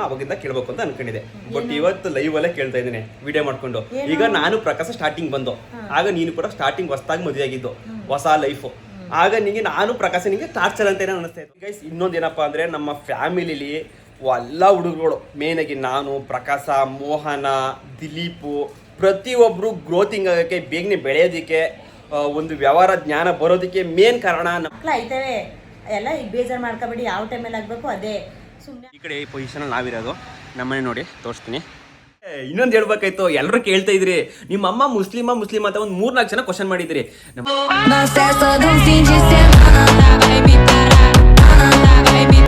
ಅವಾಗಿಂದ ಕೇಳ್ಬೇಕು ಅಂತ ಅನ್ಕೊಂಡಿದ್ದೆ. ಬಟ್ ಇವತ್ತು ಲೈವ್ ಅಲ್ಲೇ ಕೇಳ್ತಾ ಇದ್ದೀನಿ ವಿಡಿಯೋ ಮಾಡ್ಕೊಂಡು. ಈಗ ನಾನು ಪ್ರಕಾಶ ಸ್ಟಾರ್ಟಿಂಗ್ ಬಂದು, ಆಗ ನೀನು ಕೂಡ ಸ್ಟಾರ್ಟಿಂಗ್ ಹೊಸದಾಗಿ ಮದುವೆ ಆಗಿದ್ದು, ಹೊಸ ಲೈಫು. ಆಗ ನಿಂಗೆ ನಾನು ಪ್ರಕಾಶ ನಿಂಗೆ ಟಾರ್ಚರ್ ಅಂತ ಏನೋ ಅನಿಸ್ತಾ ಇತ್ತು. ಗೈಸ್ ಇನ್ನೊಂದೇನಪ್ಪ ಅಂದ್ರೆ ನಮ್ಮ ಫ್ಯಾಮಿಲಿಲಿ ಎಲ್ಲ ಹುಡುಗರುಗಳು, ಮೇನ್ ಆಗಿ ನಾನು, ಪ್ರಕಾಶ, ಮೋಹನ, ದಿಲೀಪು, ಪ್ರತಿಯೊಬ್ರು ಗ್ರೋತಿಂಗ್ ಆಗೋಕ್ಕೆ, ಬೇಗನೆ ಬೆಳೆಯೋದಕ್ಕೆ, ಒಂದು ವ್ಯವಹಾರ ಜ್ಞಾನ ಬರೋದಕ್ಕೆ ಮೇನ್ ಕಾರಣ ಐತವೆ ಎಲ್ಲ. ಈಗ ಬೇಜಾರು ಮಾಡ್ಕೋಬೇಡಿ, ಯಾವ ಟೈಮಲ್ಲಿ ಆಗಬೇಕು ಅದೇ ಸುಮ್ಮನೆ. ಈ ಕಡೆ ಈ ಪೊಸಿಷನ್ ನಾವಿರೋದು, ನಮ್ಮನೆ ನೋಡಿ ತೋರಿಸ್ತೀನಿ. ಇನ್ನೊಂದು ಹೇಳ್ಬೇಕಾಯ್ತು, ಎಲ್ಲರೂ ಕೇಳ್ತಾ ಇದ್ರಿ ನಿಮ್ಮ ಅಮ್ಮ ಮುಸ್ಲಿಮ ಅಂತ ಒಂದು 3-4 ಜನ ಕ್ವಶನ್ ಮಾಡಿದ್ರಿ.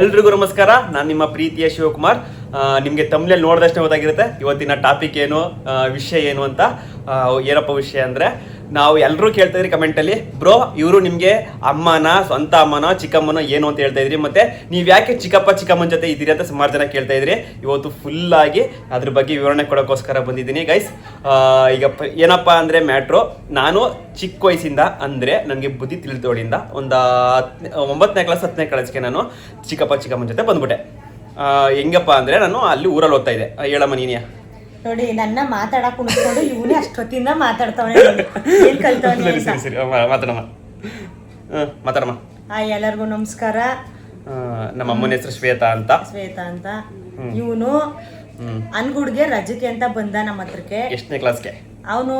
ಎಲ್ರಿಗೂ ನಮಸ್ಕಾರ, ನಾನು ನಿಮ್ಮ ಪ್ರೀತಿಯ ಶಿವಕುಮಾರ್. ನಿಮಗೆ ತಮಿಳಲ್ಲಿ ನೋಡಿದಷ್ಟೇ ಗೊತ್ತಾಗಿರುತ್ತೆ ಇವತ್ತಿನ ಟಾಪಿಕ್ ಏನು, ವಿಷಯ ಏನು ಅಂತ. ಏನಪ್ಪ ವಿಷಯ ಅಂದರೆ, ನಾವು ಎಲ್ಲರೂ ಕೇಳ್ತಾ ಇದ್ರಿ ಕಮೆಂಟಲ್ಲಿ, ಬ್ರೋ ಇವರು ನಿಮಗೆ ಅಮ್ಮನ, ಸ್ವಂತ ಅಮ್ಮನ, ಚಿಕ್ಕಮ್ಮನ ಏನು ಅಂತ ಹೇಳ್ತಾ ಇದ್ರಿ, ಮತ್ತೆ ನೀವು ಯಾಕೆ ಚಿಕ್ಕಮ್ಮನ ಜೊತೆ ಇದ್ದೀರಿ ಅಂತ ಸುಮಾರು ಜನ ಕೇಳ್ತಾ ಇದ್ರಿ. ಇವತ್ತು ಫುಲ್ಲಾಗಿ ಅದ್ರ ಬಗ್ಗೆ ವಿವರಣೆ ಕೊಡೋಕ್ಕೋಸ್ಕರ ಬಂದಿದ್ದೀನಿ ಗೈಸ್. ಈಗ ಏನಪ್ಪ ಅಂದರೆ ಮ್ಯಾಟ್ರು, ನಾನು ಚಿಕ್ಕ ವಯಸ್ಸಿಂದ ಅಂದರೆ ನನಗೆ ಬುದ್ಧಿ ತಿಳಿದೋಳಿಂದ ಒಂದು 9ನೇ ಕ್ಲಾಸ್ 10ನೇ ಕ್ಲಾಸ್ಗೆ ನಾನು ಚಿಕ್ಕಮ್ಮನ ಜೊತೆ ಬಂದ್ಬಿಟ್ಟೆ. ಹೆಂಗಪ್ಪ ಅಂದರೆ, ನಾನು ಅಲ್ಲಿ ಊರಲ್ಲಿ ಓದ್ತಾ ಇದ್ದೆ. ಹೇಳಮ್ಮ ನೀನೇ. ನೋಡಿ, ನನ್ನ ಮಾತಾಡಕ್ ಕುಣಿಸ್ಕೊಂಡು ಇವನೇ ಅಷ್ಟೊತ್ತಿಂದ ಮಾತಾಡ್ತಾವನೆ. ಏನ್ ಕಲ್ತವನೆ? ಸರಿ ಮಾತಾಡಮ್ಮ. ಎಲ್ಲರಿಗೂ ನಮಸ್ಕಾರ. ನಮ್ಮ ಅಮ್ಮನ ಹೆಸರು ಶ್ವೇತಾ ಅಂತ. ಇವನು ಅನ್ಗುಡ್ಗೆ ರಜಕ್ಕೆ ಅಂತ ಬಂದ ನಮ್ಮ ಹತ್ರಕ್ಕೆ. ಎಷ್ಟನೇ ಕ್ಲಾಸ್ಗೆ? ಅವನು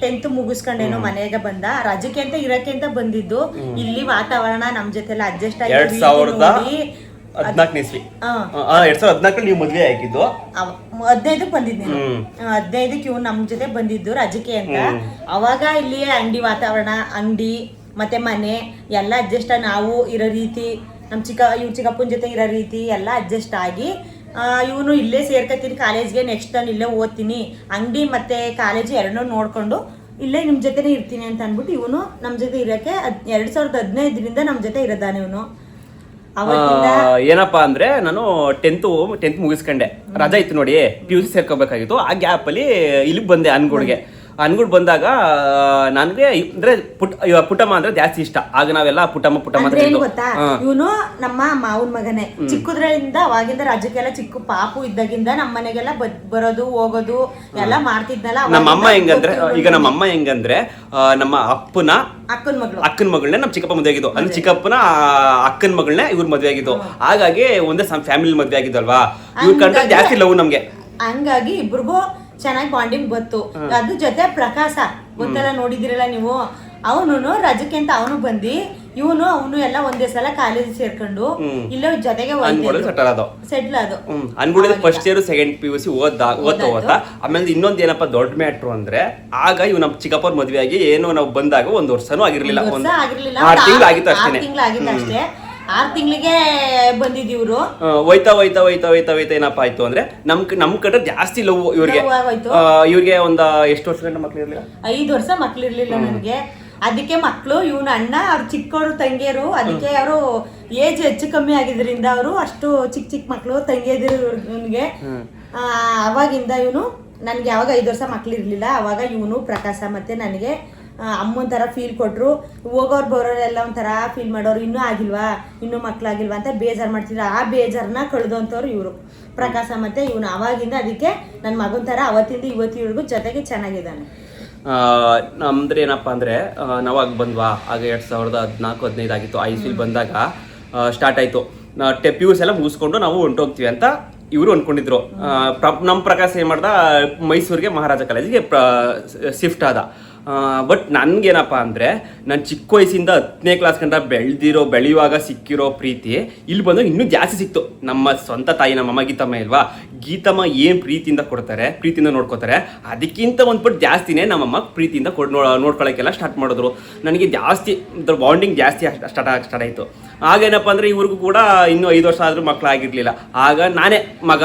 10th ಮುಗಿಸ್ಕೊಂಡೇನೋ ಮನೆಗೆ ಬಂದ. ರಜಕ್ಕೆ ಅಂತ ಇರಕ್ಕೆ ಅಂತ ಬಂದಿದ್ದು. ಇಲ್ಲಿ ವಾತಾವರಣ ನಮ್ ಜೊತೆ ಎಲ್ಲ ಅಡ್ಜಸ್ಟ್ ಆಗಿ 2014 ಇಸ್ವಿ. 2014 ನೀವು ಮದ್ವೆ ಆಗಿದ್ದು. 15ಕ್ಕೆ ಬಂದಿದ್ದು. 15ಕ್ಕೆ ಇವ್ನು ನಮ್ ಜೊತೆ ಬಂದಿದ್ದು ರಜಕ್ಕೆ ಅಂತ. ಅವಾಗ ಇಲ್ಲಿ ಅಂಗಡಿ ವಾತಾವರಣ, ಅಂಗಡಿ ಮತ್ತೆ ಮನೆ ಎಲ್ಲ ಅಡ್ಜಸ್ಟ್ ಆಗಿ ನಾವು ಇರೋ ರೀತಿ, ನಮ್ ಇವ್ ಚಿಕ್ಕಪ್ಪನ ಜೊತೆ ಇರೋ ರೀತಿ ಎಲ್ಲ ಅಡ್ಜಸ್ಟ್ ಆಗಿ ಇವನು ಇಲ್ಲೇ ಸೇರ್ಕತೀನಿ ಕಾಲೇಜ್ಗೆ. ನೆಕ್ಸ್ಟ್ ನಾನು ಇಲ್ಲೇ ಓದ್ತೀನಿ, ಅಂಗಡಿ ಮತ್ತೆ ಕಾಲೇಜ್ ಎರಡನ್ನೂ ನೋಡ್ಕೊಂಡು ಇಲ್ಲೇ ನಿಮ್ ಜೊತೆನೇ ಇರ್ತೀನಿ ಅಂತ ಅನ್ಬಿಟ್ಟು ಇವನು ನಮ್ ಜೊತೆ ಇರಕ್ಕೆ 2015ರಿಂದ ನಮ್ ಜೊತೆ ಇರೋದಾನೆ ಇವನು. ಏನಪ್ಪಾ ಅಂದ್ರೆ, ನಾನು 10th ಮುಗಿಸ್ಕೊಂಡೆ, ರಜಾ ಇತ್ತು ನೋಡಿ, PUC ಸೇರ್ಕೋಬೇಕಾಗಿತ್ತು. ಆ ಗ್ಯಾಪ್ ಅಲ್ಲಿ ಇಲ್ಲಿಗೆ ಬಂದೆ ಅನ್ಗುಡ್ ಬಂದಾಗ ನನ್ಗೆ ಅಂದ್ರೆ ಪುಟ್ಟಮ್ಮ ಅಂದ್ರೆ ಜಾಸ್ತಿ ಇಷ್ಟ. ಆಗ ನಾವೆಲ್ಲ ಪುಟ್ಟಮ್ಮ ಗೊತ್ತಾ, ಇವನು ನಮ್ಮ ಮಾವನ್ ಮಗನೇ. ಚಿಕ್ಕದ್ರಿಂದ ಅವಾಗಿಂದ ರಾಜ್ಯಕ್ಕೆಲ್ಲ ಚಿಕ್ಕ ಪಾಪು ಇದ್ದಾಗಿಂದ ನಮ್ಮ ಮನೆಗೆಲ್ಲ ಬರೋದು ಹೋಗೋದು ಎಲ್ಲ ಮಾಡ್ತಿದ್ನಲ್ಲ. ನಮ್ಮಮ್ಮ ಹೆಂಗಂದ್ರೆ ನಮ್ಮ ಅಕ್ಕನ ಮಗಳನ್ನೇ ನಮ್ಮ ಚಿಕ್ಕಪ್ಪ ಮದುವೆ ಆಗಿದ್ದು. ಅಂದ್ರೆ ಚಿಕ್ಕಪ್ಪನ ಅಕ್ಕನ ಮಗಳನ್ನೇ ಇವ್ರ ಮದುವೆ ಆಗಿದ್ದು. ಹಾಗಾಗಿ ಒಂದೇ ಫ್ಯಾಮಿಲಿ ಮದುವೆ ಆಗಿದ್ದಲ್ವಾ, ಇವ್ರ ಕಂಡ್ರೆ ಜಾಸ್ತಿ ಲವ್ ನಮ್ಗೆ. ಹಂಗಾಗಿ ಇಬ್ರಿಗೂ ಚೆನ್ನಾಗಿ ಬಾಂಡಿಂಗ್ ಬಂತು. ಅದ್ರ ಜೊತೆ ಪ್ರಕಾಶ ಗೊತ್ತೆಲ್ಲ ನೋಡಿದಿರಲ್ಲ ನೀವು, ಅವನು ರಜಕ್ಕೆ ಅಂತ ಅವನು ಬಂದಿ, ಅವನು ಎಲ್ಲ ಒಂದೇ ಸಲ ಕಾಲೇಜ್ ಸೇರ್ಕೊಂಡು ಇಲ್ಲೇ ಜೊತೆಗೆ ಸೆಟ್ಲ್ ಆದ. ಫಸ್ಟ್ ಇಯರ್ ಸೆಕೆಂಡ್ PUC ಓದ್ತಾ. ಆಮೇಲೆ ಇನ್ನೊಂದ್ ಏನಪ್ಪ ದೊಡ್ಡ ಮ್ಯಾಟ್ರು ಅಂದ್ರೆ, ಆಗ ಇವ್ ನಮ್ ಚಿಕ್ಕಪ್ಪರ ಮದ್ವೆ ಆಗಿ ಏನೋ ನಾವು ಬಂದಾಗ 1 ವರ್ಷನೂ ಆಗಿರ್ಲಿಲ್ಲ, 6 ತಿಂಗಳು ಆಗಿತ್ತು ಅಷ್ಟೇ. 6 ತಿಂಗಳಿಗೆ ಬಂದಿದ್ದೀವ್ರು. ಹೋಯ್ತಾ ಏನಪ್ಪ ಆಯ್ತು ಅಂದ್ರೆ, ನಮ್ ಕಡೆ ಜಾಸ್ತಿ ಲವ್ ಇವ್ರಿಗೆ ಒಂದ ಎಷ್ಟು ವರ್ಷ ಗಂಟ ಮಕ್ಳು ಇರ್ಲಿಲ್ಲ, 5 ವರ್ಷ ಮಕ್ಳು ಇರ್ಲಿಲ್ಲ ನನಗೆ. ಅದಕ್ಕೆ ಮಕ್ಳು ಇವನ ಅಣ್ಣ ಅವ್ರ ಚಿಕ್ಕವರು ತಂಗಿಯರು, ಅದಕ್ಕೆ ಅವರು ಏಜ್ ಹೆಚ್ಚು ಕಮ್ಮಿ ಆಗಿದ್ರಿಂದ ಅವರು ಅಷ್ಟು ಚಿಕ್ಕ ಮಕ್ಳು ತಂಗಿಯದಿರು ಇವನ್ಗೆ. ಅವಾಗಿಂದ ಇವನು ನನ್ಗೆ ಯಾವಾಗ 5 ವರ್ಷ ಮಕ್ಳು ಇರ್ಲಿಲ್ಲ, ಅವಾಗ ಇವನು ಪ್ರಕಾಶ ಮತ್ತೆ ನನಗೆ ಅಮ್ಮನ ಥರ ಫೀಲ್ ಕೊಟ್ಟರು. ಹೋಗೋರು ಬರೋರೆಲ್ಲ ಒಂಥರ ಫೀಲ್ ಮಾಡೋರು, ಇನ್ನೂ ಮಕ್ಕಳಾಗಿಲ್ವಾ ಅಂತ ಬೇಜಾರು ಮಾಡ್ತಿದ್ರು. ಆ ಬೇಜಾರನ್ನ ಕಳೆದಂಥವ್ರು ಇವರು ಪ್ರಕಾಶ ಮತ್ತೆ ಇವನು. ಅವಾಗಿಂದ ಅದಕ್ಕೆ ನನ್ನ ಮಗನ ಥರ ಅವತ್ತಿಂದ ಇವತ್ತಿವರೆಗೂ ಜೊತೆಗೆ ಚೆನ್ನಾಗಿದ್ದಾನೆ. ನಮ್ದ್ರೆ ಏನಪ್ಪ ಅಂದರೆ, ನಾವಾಗ ಬಂದ್ವಾ, ಆಗ 2014-15 ಆಗಿತ್ತು. ISL ಬಂದಾಗ ಸ್ಟಾರ್ಟ್ ಆಯಿತು. PUC ಎಲ್ಲ ಮುಗಿಸ್ಕೊಂಡು ನಾವು ಹೊಂಟೋಗ್ತೀವಿ ಅಂತ ಇವರು ಅಂದ್ಕೊಂಡಿದ್ರು. ನಮ್ಮ ಪ್ರಕಾಶ ಏನು ಮಾಡ್ದ, ಮೈಸೂರಿಗೆ ಮಹಾರಾಜ ಕಾಲೇಜಿಗೆ ಶಿಫ್ಟ್ ಆದ. ಬಟ್ ನನ್ಗೇನಪ್ಪ ಅಂದರೆ, ನಾನು ಚಿಕ್ಕ ವಯಸ್ಸಿಂದ 10ನೇ ಕ್ಲಾಸ್ ಗಂಟ ಬೆಳೆಯುವಾಗ ಸಿಕ್ಕಿರೋ ಪ್ರೀತಿ ಇಲ್ಲಿ ಬಂದಾಗ ಇನ್ನೂ ಜಾಸ್ತಿ ಸಿಕ್ತು. ನಮ್ಮ ಸ್ವಂತ ತಾಯಿ ನಮ್ಮ ಅಮ್ಮ ಗೀತಮ್ಮ ಏನು ಪ್ರೀತಿಯಿಂದ ಕೊಡ್ತಾರೆ, ಪ್ರೀತಿಯಿಂದ ನೋಡ್ಕೋತಾರೆ, ಅದಕ್ಕಿಂತ ಒಂದ್ಬಿಟ್ಟು ಜಾಸ್ತಿನೇ ನಮ್ಮಮ್ಮ ಪ್ರೀತಿಯಿಂದ ನೋಡ್ಕೊಳ್ಳೋಕ್ಕೆಲ್ಲ ಸ್ಟಾರ್ಟ್ ಮಾಡಿದ್ರು. ನನಗೆ ಜಾಸ್ತಿ ಬಾಂಡಿಂಗ್ ಜಾಸ್ತಿ ಸ್ಟಾರ್ಟ್ ಆಯಿತು. ಆಗೇನಪ್ಪ ಅಂದರೆ, ಇವ್ರಿಗೂ ಕೂಡ ಇನ್ನೂ 5 ವರ್ಷ ಆದರೂ ಮಕ್ಕಳಾಗಿರ್ಲಿಲ್ಲ. ಆಗ ನಾನೇ ಮಗ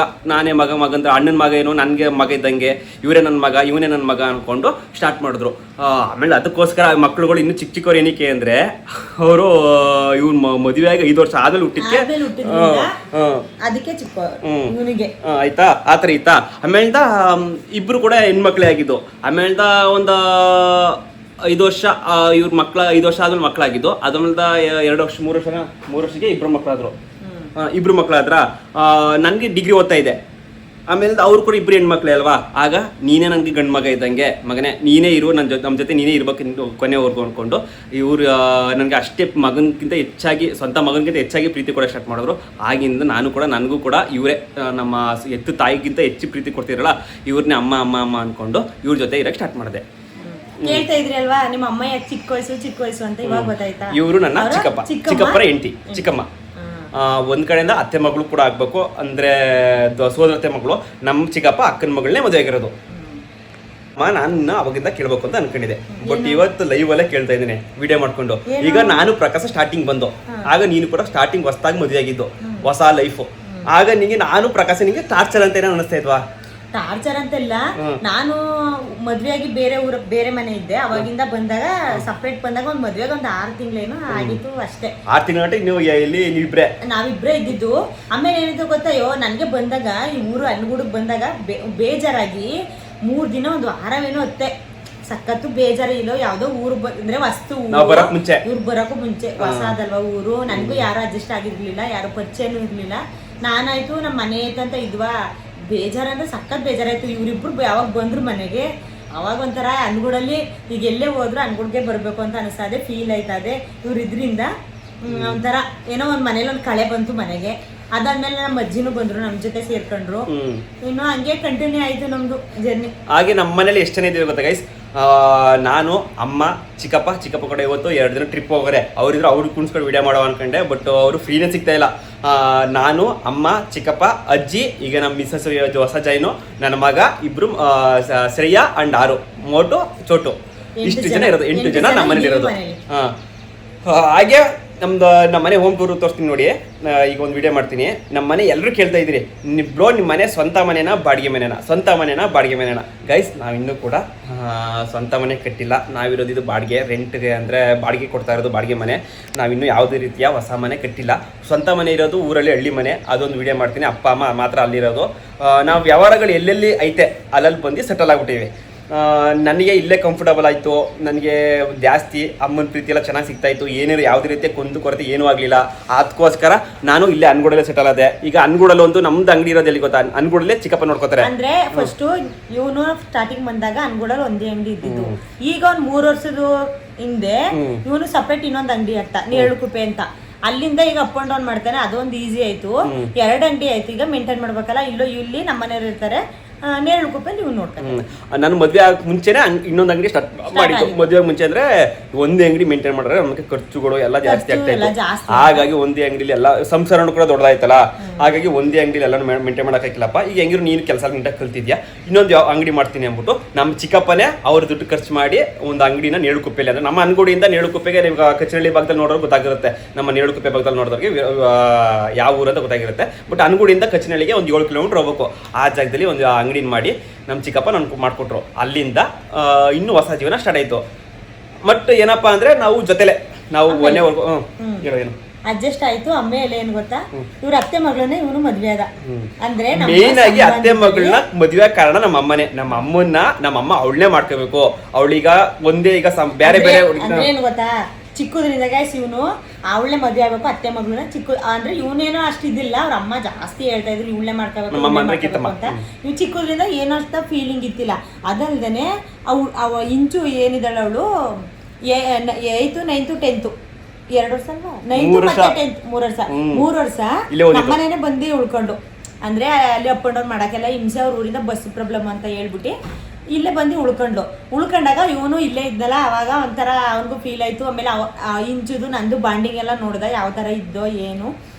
ಅಂದ್ರೆ ಅಣ್ಣನ ಮಗ ಏನೋ ನನಗೆ ಮಗ ಇದ್ದಂಗೆ, ಇವರೇ ನನ್ನ ಮಗ ಇವನೇ ನನ್ನ ಮಗ ಅಂದ್ಕೊಂಡು ಸ್ಟಾರ್ಟ್ ಮಾಡಿದ್ರು. ಆಮೇಲೆ ಅದಕ್ಕೋಸ್ಕರ ಮಕ್ಕಳುಗಳು ಇನ್ನೂ ಚಿಕ್ಕವ್ರು ಏನಕ್ಕೆ ಅಂದರೆ, ಅವರು ಇವ್ನ ಮದುವೆಯಾಗಿ 5 ವರ್ಷ ಆದ್ಮೇಲೆ ಹುಟ್ಟಿದ್ಕೆ ಆಯ್ತಾ, ಆ ಥರ ಇತ್ತಾ. ಆಮೇಲಿಂದ ಇಬ್ರು ಕೂಡ ಹೆಣ್ಮಕ್ಳೇ ಆಗಿದ್ದು. ಆಮೇಲಿಂದ ಒಂದು 5 ವರ್ಷ ಇವ್ರ 5 ವರ್ಷ ಆದ್ಮೇಲೆ ಮಕ್ಕಳಾಗಿದ್ದು. ಅದಾದ್ಮೇಲೆ 2 ವರ್ಷ 3 ವರ್ಷಕ್ಕೆ ಇಬ್ರು ಮಕ್ಕಳಾದ್ರು. ಇಬ್ರು ಮಕ್ಕಳಾದ್ರ ನನಗೆ ಡಿಗ್ರಿ ಓದ್ತಾ ಇದೆ. ಆಮೇಲೆ ಅವ್ರು ಕೂಡ ಇಬ್ರು ಹೆಣ್ಮಕ್ಳೇ ಅಲ್ವಾ. ಆಗ ನೀನೇ ನನಗೆ ಗಂಡು ಮಗ ಇದ್ದಂಗೆ, ಮಗನೇ ನೀನೇ ಇರು, ನಮ್ಮ ಜೊತೆ ನೀನೇ ಇರ್ಬೇಕು ಕೊನೆವರೆಗೂ ಅಂದ್ಕೊಂಡು ಇವ್ರು ನನಗೆ ಅಷ್ಟೇ ಮಗನಕ್ಕಿಂತ ಹೆಚ್ಚಾಗಿ, ಸ್ವಂತ ಮಗನಿಗಿಂತ ಹೆಚ್ಚಾಗಿ ಪ್ರೀತಿ ಕೊಡೋಕೆ ಸ್ಟಾರ್ಟ್ ಮಾಡಿದ್ರು. ಆಗಿಂದ ನನಗೂ ಕೂಡ ಇವರೇ ನಮ್ಮ ಎತ್ತು ತಾಯಿಗಿಂತ ಹೆಚ್ಚು ಪ್ರೀತಿ ಕೊಡ್ತಿರಲ್ಲ, ಇವ್ರನ್ನೇ ಅಮ್ಮ ಅಮ್ಮ ಅಮ್ಮ ಅಂದ್ಕೊಂಡು ಇವ್ರ ಜೊತೆ ಇರೋಕ್ಕೆ ಸ್ಟಾರ್ಟ್ ಮಾಡಿದೆ. ಕೇಳ್ತಾ ಇದ್ರಿ ಅಲ್ವಾ ನಿಮ್ಮ ಅಮ್ಮ ಯಾಕೆ ಚಿಕ್ಕ ವಯಸ್ಸು ಅಂತ, ಇವಾಗ ಗೊತ್ತಾಯ್ತಾ? ಇವರು ನನ್ನ ಚಿಕ್ಕಪ್ಪರ ಹೆಂಡತಿ, ಚಿಕ್ಕಮ್ಮ. ಒಂದ್ ಕಡೆಯಿಂದ ಅತ್ತೆ ಮಗಳು ಕೂಡ ಆಗ್ಬೇಕು ಅಂದ್ರೆ ಸೋದರತ್ತೆ ಮಗಳು, ನಮ್ಮ ಚಿಕ್ಕಪ್ಪ ಅಕ್ಕನ ಮಗಳನ್ನೇ ಮದುವೆ ಆಗಿರೋದು. ನಾನು ಅವಾಗಿಂದ ಕೇಳ್ಬೇಕು ಅಂತ ಅನ್ಕೊಂಡಿದ್ದೆ, ಬಟ್ ಇವತ್ತು ಲೈವ್ ಅಲ್ಲೇ ಕೇಳ್ತಾ ಇದ್ದೀನಿ ವಿಡಿಯೋ ಮಾಡ್ಕೊಂಡು. ಈಗ ನಾನು ಪ್ರಕಾಶ ಸ್ಟಾರ್ಟಿಂಗ್ ಬಂದು, ಆಗ ನೀನು ಕೂಡ ಸ್ಟಾರ್ಟಿಂಗ್ ಹೊಸದಾಗಿ ಮದುವೆ ಆಗಿದ್ದು, ಹೊಸ ಲೈಫು. ಆಗ ನಿಂಗೆ ನಾನು ಪ್ರಕಾಶ ನಿಂಗೆ ಟಾರ್ಚರ್ ಅಂತ ಏನೋ ಅನಿಸ್ತಾ ಇದ್ವಾ? ಟಾರ್ಚರ್ ಅಂತೆಲ್ಲ, ನಾನು ಮದ್ವೆಯಾಗಿ ಬೇರೆ ಮನೆ ಇದ್ದೆ. ಅವಾಗಿಂದ ಬಂದಾಗ ಸಪ್ರೇಟ್ ಬಂದಾಗ ಒಂದ್ ಮದ್ವೆಗೆ ಒಂದ್ 6 ತಿಂಗಳೇನೋ ಆಗಿತ್ತು ಅಷ್ಟೇ. 6 ತಿಂಗಳ ನೀವು ಇಲ್ಲಿ ನಾವಿಬ್ರೇ ಇದ್ದಿದ್ದು. ಆಮೇಲೆ ಏನಿತ್ತು ಗೊತ್ತಾಯೋ, ನನ್ಗೆ ಬಂದಾಗ ಈ ಊರು ಅನ್ಗುಡಕ್ ಬಂದಾಗ ಬೇಜಾರಾಗಿ 3 ದಿನ ಒಂದು ವಾರವೇನೋ ಹೊತ್ತೆ ಸಖತ್ತು ಬೇಜಾರು. ಇಲ್ಲೋ ಯಾವ್ದೋ ಊರು ಅಂದ್ರೆ ವಸ್ತು ಊರು ಬರಕ್ಕೂ ಮುಂಚೆ, ಹೊಸ ಅದಲ್ವಾ ಊರು, ನನ್ಗೂ ಯಾರು ಅಡ್ಜಸ್ಟ್ ಆಗಿರ್ಲಿಲ್ಲ, ಯಾರು ಪರಿಚಯನೂ ಇರ್ಲಿಲ್ಲ. ನಾನಾಯ್ತು ನಮ್ಮ ಮನೆ ಐತಂತ ಇದ್ವಾ, ಬೇಜಾರಂದ್ರೆ ಸಖತ್ ಬೇಜಾರಾಯ್ತು. ಇವ್ರಿಬ್ರು ಯಾವಾಗ ಬಂದ್ರು ಮನೆಗೆ, ಅವಾಗ ಒಂಥರ ಅನ್ಗುಡಲ್ಲಿ ಈಗ ಎಲ್ಲೇ ಹೋದ್ರು ಅನ್ಗುಡ್ಗೆ ಬರ್ಬೇಕು ಅಂತ ಅನಿಸ್ತದೆ, ಫೀಲ್ ಆಯ್ತದೆ. ಇವ್ರು ಇದ್ರಿಂದ ಒಂಥರ ಏನೋ ಒಂದ್ ಮನೇಲಿ ಒಂದ್ ಕಳೆ ಬಂತು ಮನೆಗೆ. ಅದಾದ್ಮೇಲೆ ನಮ್ಮ ಅಜ್ಜಿನೂ ಬಂದ್ರು, ನಮ್ ಜೊತೆ ಸೇರ್ಕೊಂಡ್ರು. ಇನ್ನು ಹಂಗೆ ಕಂಟಿನ್ಯೂ ಆಯ್ತು ನಮ್ದು ಜರ್ನಿ. ಹಾಗೆ ನಮ್ಮ ಮನೇಲಿ ಎಷ್ಟು ಜನ ಇದೀವಿ ಗೊತ್ತಾ ಗೈಸ್? ನಾನು, ಅಮ್ಮ, ಚಿಕ್ಕಪ್ಪ ಕೂಡ ಇವತ್ತು 2 ದಿನ ಟ್ರಿಪ್ ಹೋಗೋರೆ. ಅವರಿದ್ರು, ಅವ್ರು ಕುಣಿಸ್ಕೊಂಡು ವಿಡಿಯೋ ಮಾಡೋ ಅನ್ಕೊಂಡೆ, ಬಟ್ ಅವರು ಫ್ರೀನೇ ಸಿಗ್ತಾ ಇಲ್ಲ. ನಾನು, ಅಮ್ಮ, ಚಿಕ್ಕಪ್ಪ, ಅಜ್ಜಿ, ಈಗ ನಮ್ಮ ಮಿಸ್ಸಸ್ ಹೊಸ ಜೈನು, ನನ್ನ ಮಗ ಇಬ್ರು, ಶ್ರೇಯಾ ಅಂಡ್ ಆರು, ಮೋಟು, ಚೋಟು, ಇಷ್ಟು ಜನ ಇರೋದು. 8 ಜನ ನಮ್ಮ ಮನೇಲಿ ಇರೋದು. ಹಾಗೆ ನಮ್ಮ ಮನೆ ಹೋಮ್ ಟೂರ್ ತೋರಿಸ್ತೀನಿ ನೋಡಿ. ಈಗ ಒಂದು ವಿಡಿಯೋ ಮಾಡ್ತೀನಿ. ನಮ್ಮ ಮನೆ ಎಲ್ಲರೂ ಕೇಳ್ತಾ ಇದ್ದೀರಿ, ಬ್ರೋ ನಿಮ್ಮ ಮನೆ ಸ್ವಂತ ಮನೆನಾ ಬಾಡಿಗೆ ಮನೆನಾ, ಸ್ವಂತ ಮನೆನಾ ಬಾಡಿಗೆ ಮನೆನಾ? ಗೈಸ್, ನಾವಿನ್ನೂ ಕೂಡ ಸ್ವಂತ ಮನೆ ಕಟ್ಟಿಲ್ಲ. ನಾವಿರೋದು ಇದು ಬಾಡಿಗೆ, ರೆಂಟ್ಗೆ ಅಂದರೆ ಬಾಡಿಗೆ ಕೊಡ್ತಾ ಇರೋದು ಬಾಡಿಗೆ ಮನೆ. ನಾವಿನ್ನೂ ಯಾವುದೇ ರೀತಿಯ ಹೊಸ ಮನೆ ಕಟ್ಟಿಲ್ಲ. ಸ್ವಂತ ಮನೆ ಇರೋದು ಊರಲ್ಲಿ, ಹಳ್ಳಿ ಮನೆ. ಅದೊಂದು ವಿಡಿಯೋ ಮಾಡ್ತೀನಿ. ಅಪ್ಪ ಅಮ್ಮ ಮಾತ್ರ ಅಲ್ಲಿರೋದು. ನಾವು ವ್ಯವಹಾರಗಳು ಎಲ್ಲೆಲ್ಲಿ ಐತೆ ಅಲ್ಲಲ್ಲಿ ಬಂದು ಸೆಟಲ್ ಆಗ್ಬಿಟ್ಟಿವಿ. ನನಗೆ ಇಲ್ಲೇ ಕಂಫರ್ಟಬಲ್ ಆಯಿತು. ನನಗೆ ಜಾಸ್ತಿ ಅಮ್ಮನ ಪ್ರೀತಿ ಎಲ್ಲ ಚೆನ್ನಾಗಿ ಸಿಗ್ತಾಯಿತ್ತು. ಏನೇನು ಯಾವುದೇ ರೀತಿಯ ಕುಂದು ಕೊರತೆ ಏನೂ ಆಗಲಿಲ್ಲ. ಅದಕ್ಕೋಸ್ಕರ ನಾನು ಇಲ್ಲೇ ಅನ್ಗೂಡಲ್ಲೇ ಸೆಟಲ್ ಆದೆ. ಈಗ ಅನ್ಗೂಡಲ್ಲಿ ಒಂದು ನಮ್ದು ಅಂಗಡಿ ಇರೋದು ಎಲ್ಲಿ ಗೊತ್ತಾ? ಅನ್ಗೂಡಲ್ಲೇ ಚಿಕ್ಕಪ್ಪ ನೋಡ್ಕೋತಾರೆ. ಅಂದ್ರೆ ಫಸ್ಟ್ ಇವನು ಸ್ಟಾರ್ಟಿಂಗ್ ಬಂದಾಗ ಅನ್ಗೂಡಲ್ಲಿ ಒಂದೇ ಅಂಗಡಿ ಇದ್ದಿದ್ದು. ಈಗ ಒಂದು 3 ವರ್ಷದ ಹಿಂದೆ ಇವನು ಸಪ್ರೇಟ್ ಇನ್ನೊಂದು ಅಂಗಡಿ ಅಂತ, ನೇರಳುಕುಪ್ಪೆ ಅಂತ. ಅಲ್ಲಿಂದ ಈಗ ಅಪ್ ಅಂಡ್ ಡೌನ್ ಮಾಡ್ತಾನೆ. ಅದೊಂದು ಈಸಿ ಆಯ್ತು. 2 ಅಂಗಡಿ ಆಯ್ತು. ಈಗ ಮೇಂಟೈನ್ ಮಾಡ್ಬೇಕಲ್ಲ. ಇಲ್ಲಿ ನಮ್ಮ ಮನೆಯವ್ರು ಇರ್ತಾರೆ, ನೇರಳುಕುಪ್ಪೆ ನೀವು ನೋಡ್ತಾರೆ. ನಾನು ಮದುವೆ ಆಗ ಮುಂಚೆನೆ ಇನ್ನೊಂದು ಅಂಗಡಿ ಸ್ಟಾರ್ಟ್ ಮಾಡಿದ್ದು. ಮದುವೆ ಮುಂಚೆ ಅಂದ್ರೆ ಒಂದೇ ಅಂಗಡಿ ಮೇಂಟೈನ್ ಮಾಡಿದ್ರೆ ನಮಗೆ ಖರ್ಚುಗಳು ಎಲ್ಲ ಜಾಸ್ತಿ ಆಗ್ತಾ ಇತ್ತು. ಹಾಗಾಗಿ ಒಂದೇ ಅಂಗಡಿಲಿ ಎಲ್ಲ ಸಂಸಾರನೂ ಕೂಡ ದೊಡ್ಡದಾಯ್ತಲ್ಲ. ಹಾಗಾಗಿ ಒಂದೇ ಅಂಗಡಿಲಿ ಎಲ್ಲ ಮೇಂಟೈನ್ ಮಾಡೋಕ್ಕಾಗಿಲ್ಲಪ್ಪ. ಈಗ ಹೆಂಗಿರು ನೀನು ಕೆಲಸ ನೀಟಾಗಿ ಕಲ್ತಿದ್ಯಾ, ಇನ್ನೊಂದು ಯಾವ ಅಂಗಡಿ ಮಾಡ್ತೀನಿ ಅಂದ್ಬಿಟ್ಟು ನಮ್ಮ ಚಿಕ್ಕಪ್ಪನೇ ಅವ್ರ ದುಡ್ಡು ಖರ್ಚು ಮಾಡಿ ಒಂದು ಅಂಗಡಿನ ನೇರಳುಕುಪ್ಪೆಲಿ, ಅಂದ್ರೆ ನಮ್ಮ ಅನ್ಗುಡಿಯಿಂದ ನೇರಳುಕುಪ್ಪೆಗೆ ನೀವು ಕಚೇರಿ ಭಾಗದಲ್ಲಿ ನೋಡೋರು ಗೊತ್ತಾಗಿರುತ್ತೆ. ನಮ್ಮ ನೇರಳುಕುಪ್ಪೆ ಭಾಗದಲ್ಲಿ ನೋಡೋರಿಗೆ ಯಾವ ಊರಂತ ಗೊತ್ತಾಗಿರುತ್ತೆ. ಬಟ್ ಅನ್ಗುಡಿಯಿಂದ ಕಚೇರಿಗೆ ಒಂದು 7 ಕಿಲೋಮೀಟರ್ ಹೋಗ್ಬೇಕು. ಆ ಜಾಗದಲ್ಲಿ ಒಂದು ಅಂಗಡಿ ಮಾಡಿ ನಮ್ಮ ಚಿಕ್ಕಪ್ಪ ನನ್ಗೆ ಮಾಡಿಕೊಟ್ರು. ಅಲ್ಲಿಂದ ಇನ್ನೂ ಹೊಸ ಜೀವನ ಸ್ಟಾರ್ಟ್ ಆಯ್ತು. ಬಟ್ ಏನಪ್ಪಾ ಅಂದ್ರೆ ನಾವು ಜೊತೆಲೆ ನಾವು ಕೊನೆವರೆಗೂ ಏನು ಅಡ್ಜಸ್ಟ್ ಆಯ್ತು. ಆಮೇಲೆ ಏನ್ ಗೊತ್ತಾ, ಇವ್ರ ಅತ್ತೆ ಮಗಳನ್ನೇ ಇವನು ಮದ್ವೆ ಆದ. ಅಂದ್ರೆ ಮೇನ್ ಆಗಿ ಅತ್ತೆ ಮಗಳನ್ನ ಮದ್ವೆ ಕಾರಣ ನಮ್ಮ ಅಮ್ಮನೇ. ನಮ್ಮ ಅಮ್ಮ ಅವಳನ್ನೇ ಮಾಡ್ಕೋಬೇಕು. ಅವಳೀಗ ಒಂದೇ ಈಗ ಬೇರೆ ಬೇರೆ ಏನ್ ಗೊತ್ತಾ, ಚಿಕ್ಕದ್ರಿಂದ ಗೈಸ್ ಇವನು ಅವಳೇ ಮದ್ವೆ ಆಗ್ಬೇಕು, ಅತ್ತೆ ಮಗಳನ್ನ. ಅಂದ್ರೆ ಇವನೇನೋ ಅಷ್ಟು ಇದಿಲ್ಲ, ಅವ್ರ ಅಮ್ಮ ಜಾಸ್ತಿ ಹೇಳ್ತಾ ಇದ್ರು ಇವಳೇ ಮಾಡ್ಕೋಬೇಕು ಅಂತ. ಇವ್ ಚಿಕ್ಕದ್ರಿಂದ ಏನೋ ಅಷ್ಟ ಫೀಲಿಂಗ್ ಇತ್ತಿಲ್ಲ. ಅದಲ್ದೇನೆ ಅವ ಇಂಚು ಏನಿದ್ದಾಳೆ ಅವಳು 8th 9th 10th 2 ವರ್ಷ ಅಲ್ವಾ, 9th ಮತ್ತೆ 10th 3 ವರ್ಷ ನಮ್ಮನೇನೆ ಬಂದು ಉಳ್ಕೊಂಡು. ಅಂದ್ರೆ ಅಲ್ಲಿ ಅಪ್ ಅಂಡ್ ಡೌನ್ ಮಾಡಕ್ಕೆಲ್ಲ ಹಿಂಸೆ, ಅವ್ರ ಊರಿಂದ ಬಸ್ ಪ್ರಾಬ್ಲಮ್ ಅಂತ ಹೇಳ್ಬಿಟ್ಟು ಇಲ್ಲೇ ಬಂದು ಉಳ್ಕೊಂಡಾಗ ಇವನು ಇಲ್ಲೇ ಇದ್ದಲ್ಲ. ಅವಾಗ ಒಂಥರ ಅವನಿಗೂ ಫೀಲ್ ಆಯ್ತು. ಆಮೇಲೆ ಇಂಚುದು ನಂದು ಬಾಂಡಿಂಗ್ ಎಲ್ಲ ನೋಡ್ದ ಯಾವ ತರ ಇದ್ದೋ ಏನು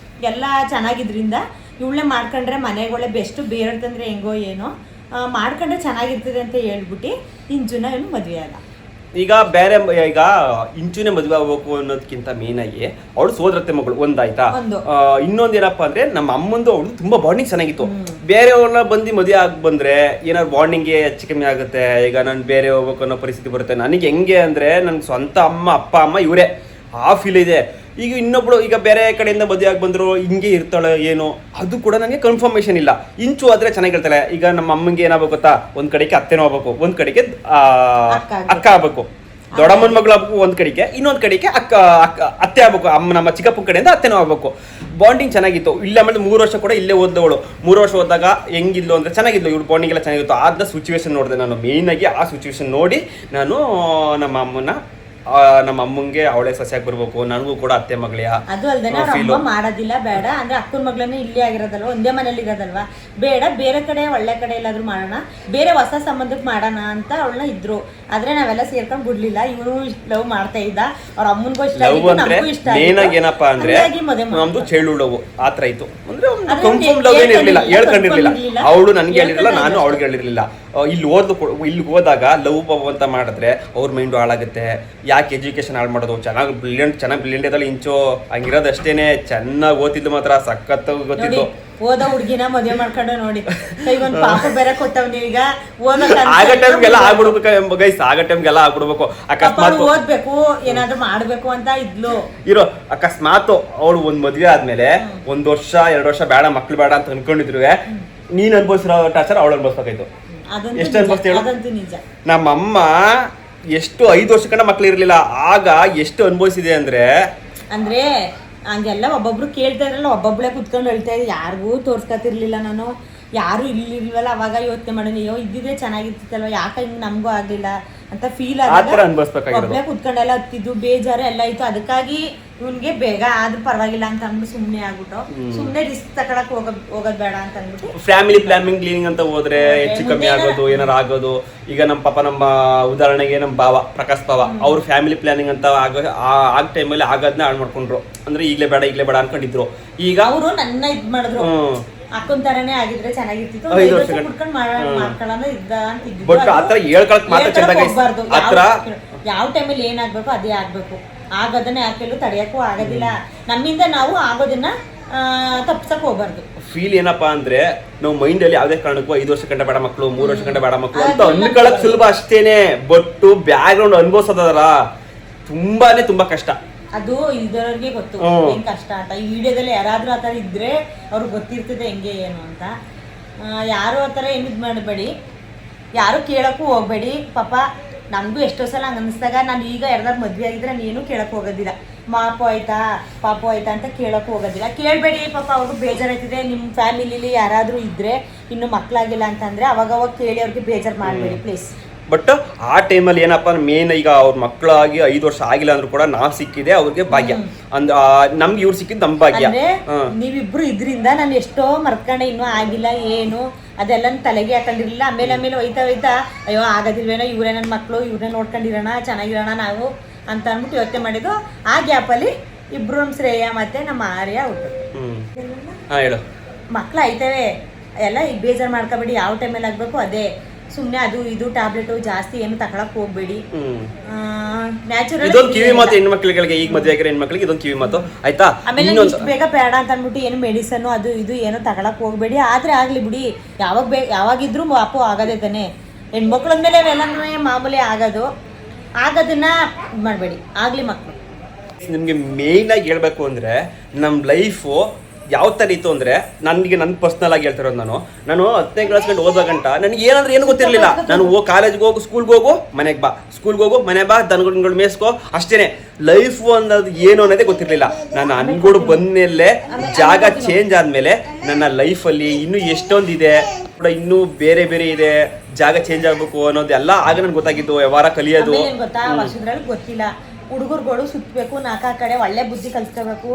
ಎಲ್ಲ ಚೆನ್ನಾಗಿದ್ರಿಂದ ಇವಳೇ ಮಾಡ್ಕೊಂಡ್ರೆ ಮನೆಗಳೇ ಬೆಸ್ಟ್, ಬೇರೆ ತಂದ್ರೆ ಹೆಂಗೋ ಏನೋ ಮಾಡ್ಕೊಂಡ್ರೆ ಚೆನ್ನಾಗಿರ್ತದೆ ಅಂತ ಹೇಳ್ಬಿಟ್ಟು ಇಂಚುನ ಇವನು ಮದ್ವೆ ಆದ. ಈಗ ಬೇರೆ ಈಗ ಇಂಚುನೆ ಮದುವೆ ಆಗ್ಬೇಕು ಅನ್ನೋದಕ್ಕಿಂತ ಮೇನ್ ಆಗಿ ಅವಳು ಸೋದರತ್ತೆ ಮಗಳು ಒಂದಾಯ್ತಾ. ಇನ್ನೊಂದು ಏನಪ್ಪಾ ಅಂದ್ರೆ ನಮ್ಮ ಅಮ್ಮಂದು ಅವಳು ತುಂಬಾ ಬಾಂಡಿಂಗ್ ಚೆನ್ನಾಗಿತ್ತು. ಬೇರೆಯವ್ರನ್ನ ಬಂದು ಮದುವೆ ಆಗಿ ಬಂದ್ರೆ ಏನಾದ್ರು ಬಾಂಡಿಂಗ್ಗೆ ಹೆಚ್ಚು ಕಮ್ಮಿ ಆಗುತ್ತೆ. ಈಗ ನಾನು ಬೇರೆ ಹೋಗ್ಬೇಕು ಅನ್ನೋ ಪರಿಸ್ಥಿತಿ ಬರುತ್ತೆ. ನನಗೆ ಹೆಂಗೆ ಅಂದ್ರೆ ನನ್ ಸ್ವಂತ ಅಪ್ಪ ಅಮ್ಮ ಇವರೇ ಆ ಫೀಲ್ ಇದೆ. ಈಗ ಇನ್ನೊಬ್ಳು ಈಗ ಬೇರೆ ಕಡೆಯಿಂದ ಮದುವೆ ಆಗಿ ಬಂದ್ರು ಹಿಂಗೆ ಇರ್ತಾಳೆ ಏನೋ, ಅದು ಕೂಡ ನನಗೆ ಕನ್ಫರ್ಮೇಶನ್ ಇಲ್ಲ. ಇಂಚು ಆದ್ರೆ ಚೆನ್ನಾಗಿರ್ತಾಳೆ. ಈಗ ನಮ್ಮ ಅಮ್ಮಂಗೆ ಏನಾಗಬೇಕು ಗೊತ್ತಾ, ಒಂದ್ ಕಡೆಗೆ ಅತ್ತೆನೂ ಆಗ್ಬೇಕು, ಒಂದ್ ಕಡೆಗೆ ಅಕ್ಕ ಆಗ್ಬೇಕು. ದೊಡ್ಡಮ್ಮನ ಮಗಳು ಆಗ್ಬೇಕು ಒಂದ್ ಕಡೆಗೆ, ಇನ್ನೊಂದ್ ಕಡೆಗೆ ಅತ್ತೆ ಆಗ್ಬೇಕು. ನಮ್ಮ ಚಿಕ್ಕಪ್ಪನ ಕಡೆಯಿಂದ ಅತ್ತೆನೂ ಆಗ್ಬೇಕು. ಬಾಂಡಿಂಗ್ ಚೆನ್ನಾಗಿತ್ತು. ಇಲ್ಲ ಆಮೇಲೆ 3 ವರ್ಷ ಕೂಡ ಇಲ್ಲೇ ಓದ್ದವಳು. 3 ವರ್ಷ ಓದಾಗ ಹೆಂಗಿದ್ಲು ಅಂದರೆ ಚೆನ್ನಾಗಿದ್ಲು, ಇವ್ರು ಬಾಂಡಿಂಗ್ ಎಲ್ಲ ಚೆನ್ನಾಗಿತ್ತು. ಆದ ಸಿಚುವೇಶನ್ ನೋಡಿದೆ ನಾನು, ಮೇಯ್ನಾಗಿ ಆ ಸಿಚುವೇಶನ್ ನೋಡಿ ನಾನು ನಮ್ಮ ಅಮ್ಮಂಗೆ ಅವಳೇ ಸಸ್ಯಾಗಿ ಬರ್ಬೇಕು, ನನಗೂ ಕೂಡ ಅತ್ತೆ ಮಗಳಿಯ ಅದು ಅಲ್ದೇನೆ ಅವ್ರ ಅಮ್ಮ ಮಾಡೋದಿಲ್ಲ, ಬೇಡ ಅಂದ್ರೆ ಅಕ್ಕನ ಮಗಳನ್ನೇ ಇಲ್ಲೇ ಆಗಿರೋದಲ್ವ, ಒಂದೇ ಮನೇಲಿ ಇರೋದಲ್ವಾ, ಬೇಡ ಬೇರೆ ಕಡೆ ಒಳ್ಳೆ ಕಡೆ ಎಲ್ಲಾದ್ರೂ ಮಾಡೋಣ, ಬೇರೆ ಹೊಸ ಸಂಬಂಧಕ್ಕೆ ಮಾಡೋಣ ಅಂತ ಅವಳನ್ನ ಇದ್ರು. ಆದ್ರೆ ನಾವೆಲ್ಲ ಸೇರ್ಕೊಂಡ್ ಬಿಡ್ಲಿಲ್ಲ. ಇವನು ಲವ್ ಮಾಡ್ತಾ ಇದ್ದ, ಅವ್ರ ಅಮ್ಮನ್ಗೂ ಇಷ್ಟ ಲವ್ ಅಂದ್ರೆ ಮೇನಾಗಿ ಏನಪ್ಪಾ ಅಂದ್ರೆ ನಮ್ದು ಚೈಲ್ಡ್ಹುಡ್ ಲವ್ ಆತರ ಇತ್ತು. ಅಂದ್ರೆ ಕನ್ಫರ್ಮ್ ಲವ್ ಏನಿರ್ಲಿಲ್ಲ, ಹೇಳ್ಕೊಂಡಿರ್ಲಿಲ್ಲ. ಅವಳು ನನ್ಗೆ ಹೇಳಿರಲಿಲ್ಲ, ನಾನು ಅವಳಿಗೆ ಹೇಳಿರ್ಲಿಲ್ಲ. ಇಲ್ಲಿ ಹೋದಾಗ ಲವ್ ಬವ್ ಅಂತ ಮಾಡಿದ್ರೆ ಅವ್ರ ಮೈಂಡು ಹಾಳಾಗುತ್ತೆ. ಯಾಕೆ ಎಜುಕೇಶನ್ ಹಾಳು ಮಾಡೋದು, ಚೆನ್ನಾಗಿ ಬ್ರಿಲಿಯಂಟ್ ಇದ್ದಲ್ಲಿ ಇಂಚು ಹಂಗಿರೋದು ಅಷ್ಟೇನೆ. ಚೆನ್ನಾಗಿ ಓದ್ತಿದ್ದು ಮಾತ್ರ ಸಖತ್ ಗೊತ್ತಿದ್ದು. ಓದೋ ಹುಡುಗಿನ ಮದುವೆ ಮಾಡ್ಕೊಂಡು ನೋಡಿ, ಕೈಗೊಂದು ಪಾಪ ಬೇರೆ ಕೊಟ್ಟವ್ನಿ. ಈಗ ಆಗ ಟೈಮ್ಗೆಲ್ಲ ಆಗ್ಬಿಡ್ಬೇಕು ಗೈಸ್, ಆಗ ಟೈಮ್ಗೆಲ್ಲ ಆಗ್ಬಿಡ್ಬೇಕು. ಅಕಸ್ಮಾತ್ ಓದ್ಬೇಕು ಏನಾದ್ರು ಮಾಡ್ಬೇಕು ಅಂತ ಇದ್ಲು ಇರೋ. ಅಕಸ್ಮಾತ್ ಅವಳು ಒಂದ್ ಮದ್ವೆ ಆದ್ಮೇಲೆ 1 ವರ್ಷ 2 ವರ್ಷ ಬೇಡ, ಮಕ್ಳು ಬೇಡ ಅಂತ ಅನ್ಕೊಂಡಿದ್ರು, ನೀನ್ ಅನ್ಭವಿಸಿರೋ ಟಾರ್ಚರ್ ಅವಳು ಅನ್ಭವಿಸ್ಬೇಕಾಯ್ತು. ಎಷ್ಟು ಅನ್ಭವಿಸ್ತೀವಿ. ನಮ್ಮಮ್ಮ ಎಷ್ಟು 5 ವರ್ಷ ಮಕ್ಳು ಇರ್ಲಿಲ್ಲ, ಆಗ ಎಷ್ಟು ಅನುಭವಿಸಿದೆ ಅಂದ್ರೆ ಹಂಗೆಲ್ಲ ಒಬ್ಬೊಬ್ರು ಕೇಳ್ತಾ ಇದ್ರಲ್ಲ, ಒಬ್ಬೊಬ್ಳೆ ಕುತ್ಕೊಂಡು ಹೇಳ್ತಾ ಇದ್ದೆ. ಯಾರಿಗೂ ತೋರ್ಸ್ಕೊತಿರ್ಲಿಲ್ಲ ನಾನು, ಯಾರು ಇಲ್ಲಿಲ್ವಲ್ಲ. ಅವಾಗ ಯೋಚನೆ ಮಾಡೋಣ, ಅಯ್ಯೋ ಇದ್ದಿದ್ರೆ ಚೆನ್ನಾಗಿರ್ತಿತ್ತಲ್ವ, ಯಾಕೆ ಹಿಂಗ್ ನಮಗೂ ಆಗ್ಲಿಲ್ಲ ಅಂತ ಫೀಲ್ ಆದಾಗ ಒಬ್ಬಳೆ ಕುತ್ಕೊಂಡೆಲ್ಲ ಹತ್ತಿದ್ದು ಬೇಜಾರು ಎಲ್ಲ ಇತ್ತು. ಅದಕ್ಕಾಗಿ ಇವ್ನಿಗೆ ಬೇಗ ಆದ್ರೂ ಪರವಾಗಿಲ್ಲ ಅಂತ ಅಂದ್ಬಿಟ್ಟು ಸುಮ್ನೆ ಆಗ್ಬಿಟ್ಟು, ಸುಮ್ನೆ ರಿಸ್ಕ್ ತಗೊಳಕ್ ಹೋಗೋದ್ ಬೇಡ ಅಂತ ಅಂದ್ಬಿಟ್ಟು ಫ್ಯಾಮಿಲಿ ಪ್ಲಾನಿಂಗ್ ಕ್ಲೀನಿಂಗ್ ಅಂತ ಹೋದ್ರೆ ಹೆಚ್ಚು ಕಮ್ಮಿ ಆಗೋದು, ಏನಾರು ಆಗೋದು. ಈಗ ನಮ್ಮ ಉದಾಹರಣೆಗೆ ನಮ್ಮ ಪ್ರಕಾಶ್ ಬಾವ ಅವ್ರ ಫ್ಯಾಮಿಲಿ ಪ್ಲಾನಿಂಗ್ ಅಂತ ಆಗ ಟೈಮಲ್ಲಿ ಆಗೋದನ್ನ ಹಾಳು ಮಾಡ್ಕೊಂಡ್ರು. ಅಂದ್ರೆ ಈಗ್ಲೇ ಬೇಡ ಅನ್ಕೊಂಡಿದ್ರು. ಈಗ ಅವರು ನನ್ನ ಇದ್ ಮಾಡಿದ್ರು, ಅಕ್ಕನ ತರನೇ ಆಗಿದ್ರೆ ಚೆನ್ನಾಗಿರ್ತಿತ್ತು, ಯಾವ ಟೈಮಲ್ಲಿ ಏನಾಗ್ಬೇಕು ಅದೇ ಆಗ್ಬೇಕು. ಆಗೋದನ್ನ ಯಾಕೆಲ್ಲೂ ತಡೆಯಕ್ಕೂ ಆಗೋದಿಲ್ಲ. ನಮ್ಮಿಂದ ನಾವು ಆಗೋದನ್ನ ತಪ್ಸಕ್ ಹೋಗ್ಬಾರ್ದು. ಫೀಲ್ ಏನಪ್ಪಾ ಅಂದ್ರೆ ನಾವು ಮೈಂಡ್ ಅಲ್ಲಿ ಯಾವ್ದೇ ಕಾರಣಕ್ಕೂ 5 ವರ್ಷ ಗಂಟೆ ಬೇಡ ಮಕ್ಳು, 3 ವರ್ಷ ಗಂಟೆ ಬೇಡ ಮಕ್ಳು ಅಂತ ಅನ್ಕೊಳಕ್ ಸುಲಭ ಅಷ್ಟೇನೆ. ಬಟ್ ಬ್ಯಾಕ್ ಗ್ರೌಂಡ್ ಅನ್ಭವಿಸೋದಲ್ಲ ತುಂಬಾ ಕಷ್ಟ. ಅದು ಇದ್ದವ್ರಿಗೆ ಗೊತ್ತು ಏನ್ ಕಷ್ಟ ಅಂತ. ಈ ವಿಡಿಯೋದಲ್ಲಿ ಯಾರಾದ್ರೂ ಆತರ ಇದ್ರೆ ಅವ್ರಿಗೆ ಗೊತ್ತಿರ್ತದೆ ಹೆಂಗೆ ಏನು ಅಂತ. ಯಾರು ಆತರ ಏನಿದ್ ಮಾಡಬೇಡಿ, ಯಾರು ಕೇಳಕ್ಕೂ ಹೋಗ್ಬೇಡಿ. ಪಾಪ ನಮಗೂ ಎಷ್ಟೋ ಸಲ ಹಂಗೆ ಅನಿಸ್ದಾಗ, ನಾನು ಈಗ ಯಾರ್ದಾರು ಮದ್ವೆ ಆಗಿದ್ರೆ ನಾನು ಏನೂ ಕೇಳಕ್ ಹೋಗೋದಿಲ್ಲ. ಪಾಪು ಆಯ್ತಾ ಅಂತ ಕೇಳಕ್ ಹೋಗೋದಿಲ್ಲ. ಕೇಳಬೇಡಿ, ಪಾಪ ಅವ್ರಿಗೂ ಬೇಜಾರಾಯ್ತಿದೆ. ನಿಮ್ಮ ಫ್ಯಾಮಿಲಿಲಿ ಯಾರಾದ್ರೂ ಇದ್ರೆ ಇನ್ನು ಮಕ್ಕಳಾಗಿಲ್ಲ ಅಂತಂದ್ರೆ ಅವಾಗ ಕೇಳಿ ಅವ್ರಿಗೆ ಬೇಜಾರು ಮಾಡಬೇಡಿ ಪ್ಲೀಸ್. ಬಟ್ ಆ ಟೈಮಲ್ಲಿ ಏನಪ್ಪ ಮೇನ್, ಈಗ ಅವ್ರ ಮಕ್ಕಳಾಗಿ 5 ವರ್ಷ ಆಗಿಲ್ಲ ಅಂದ್ರೂ ಕೂಡ ನಾವ್ ಸಿಕ್ಕಿದೆ ಅವ್ರಿಗೆ ಭಾಗ್ಯ. ನಮ್ಗೆ ಇವ್ರು ಸಿಕ್ಕಿದ್ ನಮ್ ಭಾಗ್ಯ. ನೀವಿಬ್ರು ಇದ್ರಿಂದ ನಾನು ಎಷ್ಟೋ ಮರ್ತ್ಕೊಂಡೆ, ಇನ್ನೂ ಆಗಿಲ್ಲ ಏನು ಅದೆಲ್ಲ ತಲೆಗೆ ಹಾಕೊಂಡಿರ್ಲಿಲ್ಲ. ಆಮೇಲೆ ಹೋಯ್ತಾ ಅಯ್ಯೋ ಆಗೋದಿಲ್ವೇನೋ, ಇವರೇ ನನ್ನ ಮಕ್ಕಳು, ಇವ್ರನ್ನೇ ನೋಡ್ಕೊಂಡಿರೋಣ, ಚೆನ್ನಾಗಿರೋಣ ನಾವು ಅಂತ ಅಂದ್ಬಿಟ್ಟು ಯೋಚನೆ ಮಾಡಿದ್ದು. ಆ ಗ್ಯಾಪಲ್ಲಿ ಇಬ್ರು ನಮ್ಮ ಶ್ರೇಯ ಮತ್ತೆ ನಮ್ಮ ಆರ್ಯ ಹುಟ್ಟು ಮಕ್ಳು ಆಯ್ತವೆ ಎಲ್ಲ. ಈಗ ಬೇಜಾರು ಮಾಡ್ಕೋಬೇಡಿ, ಯಾವ ಟೈಮಲ್ಲಿ ಆಗ್ಬೇಕು ಅದೇ. ಸುಮ್ನೆ ಅದು ಇದು ಟ್ಯಾಬ್ಲೆಟ್ ಜಾಸ್ತಿ ಏನು ತಗೊಳಕ್ ಹೋಗ್ಬೇಡಿ. ನ್ಯಾಚುರಲ್ ಇದೊಂದು ಕಿವಿ ಮಾತು ಹೆಣ್ಮಕ್ಳಿಗೆ, ಈಗ ಮದುವೆ ಆಗಿರೋ ಹೆಣ್ಮಕ್ಳಿಗೆ ಇದೊಂದು ಕಿವಿ ಮಾತು ಆಯ್ತಾ. ಆಮೇಲೆ ಬೇಗ ಬೇಡ ಅಂತ ಅಂದ್ಬಿಟ್ಟು ಏನು ಮೆಡಿಸನ್ ಅದು ಇದು ಏನು ತಗೊಳಕ್ ಹೋಗ್ಬೇಡಿ. ಆದ್ರೆ ಆಗ್ಲಿ ಬಿಡಿ, ಯಾವಾಗಿದ್ರು ವಾಪು ಆಗದೆ ತಾನೆ. ಹೆಣ್ಮಕ್ಳ ಮೇಲೆ ಅವೆಲ್ಲ ಮಾಮೂಲಿ ಆಗೋದನ್ನ ಮಾಡಬೇಡಿ, ಆಗ್ಲಿ ಮಕ್ಕಳು. ನಿಮ್ಗೆ ಮೇಯ್ನ್ ಆಗಿ ಹೇಳ್ಬೇಕು ಅಂದ್ರೆ ನಮ್ ಲೈಫು ಯಾವ ಥರ ಇತ್ತು ಅಂದರೆ, ನನಗೆ ನನ್ನ ಪರ್ಸ್ನಲ್ ಆಗಿ ಹೇಳ್ತಿರೋದು, ನಾನು 10ನೇ ಕ್ಲಾಸ್ ಗಂಟೆ ಓದೋ ಗಂಟ ನನಗೆ ಏನಂದ್ರೆ ಏನು ಗೊತ್ತಿರಲಿಲ್ಲ. ನಾನು ಕಾಲೇಜ್ಗೆ ಹೋಗು, ಸ್ಕೂಲ್ಗೆ ಹೋಗು, ಮನೆಗೆ ಬಾ, ಸ್ಕೂಲ್ಗೆ ಹೋಗು, ಮನೆ ಬಾ, ದನಗಳು ಮೇಯಿಸ್ಕೋ, ಅಷ್ಟೇನೆ. ಲೈಫು ಅನ್ನೋದು ಏನು ಅನ್ನೋದೇ ಗೊತ್ತಿರಲಿಲ್ಲ. ನಾನು ಅನ್ಗೋಡು ಬಂದ್ಮೇಲೆ, ಜಾಗ ಚೇಂಜ್ ಆದಮೇಲೆ ನನ್ನ ಲೈಫಲ್ಲಿ ಇನ್ನೂ ಎಷ್ಟೊಂದಿದೆ, ಇನ್ನೂ ಬೇರೆ ಇದೆ, ಜಾಗ ಚೇಂಜ್ ಆಗಬೇಕು ಅನ್ನೋದೆಲ್ಲ ಆಗ ನನಗೆ ಗೊತ್ತಾಗಿದ್ದು. ವ್ಯವಹಾರ ಕಲಿಯೋದು ಗೊತ್ತಿಲ್ಲ. ಹುಡುಗರುಗಳು ಸುತ್ತಬೇಕು, ನಾಲ್ಕು ಕಡೆ ಒಳ್ಳೆ ಬುದ್ಧಿ ಕಲಿಸ್ಕೋಬೇಕು,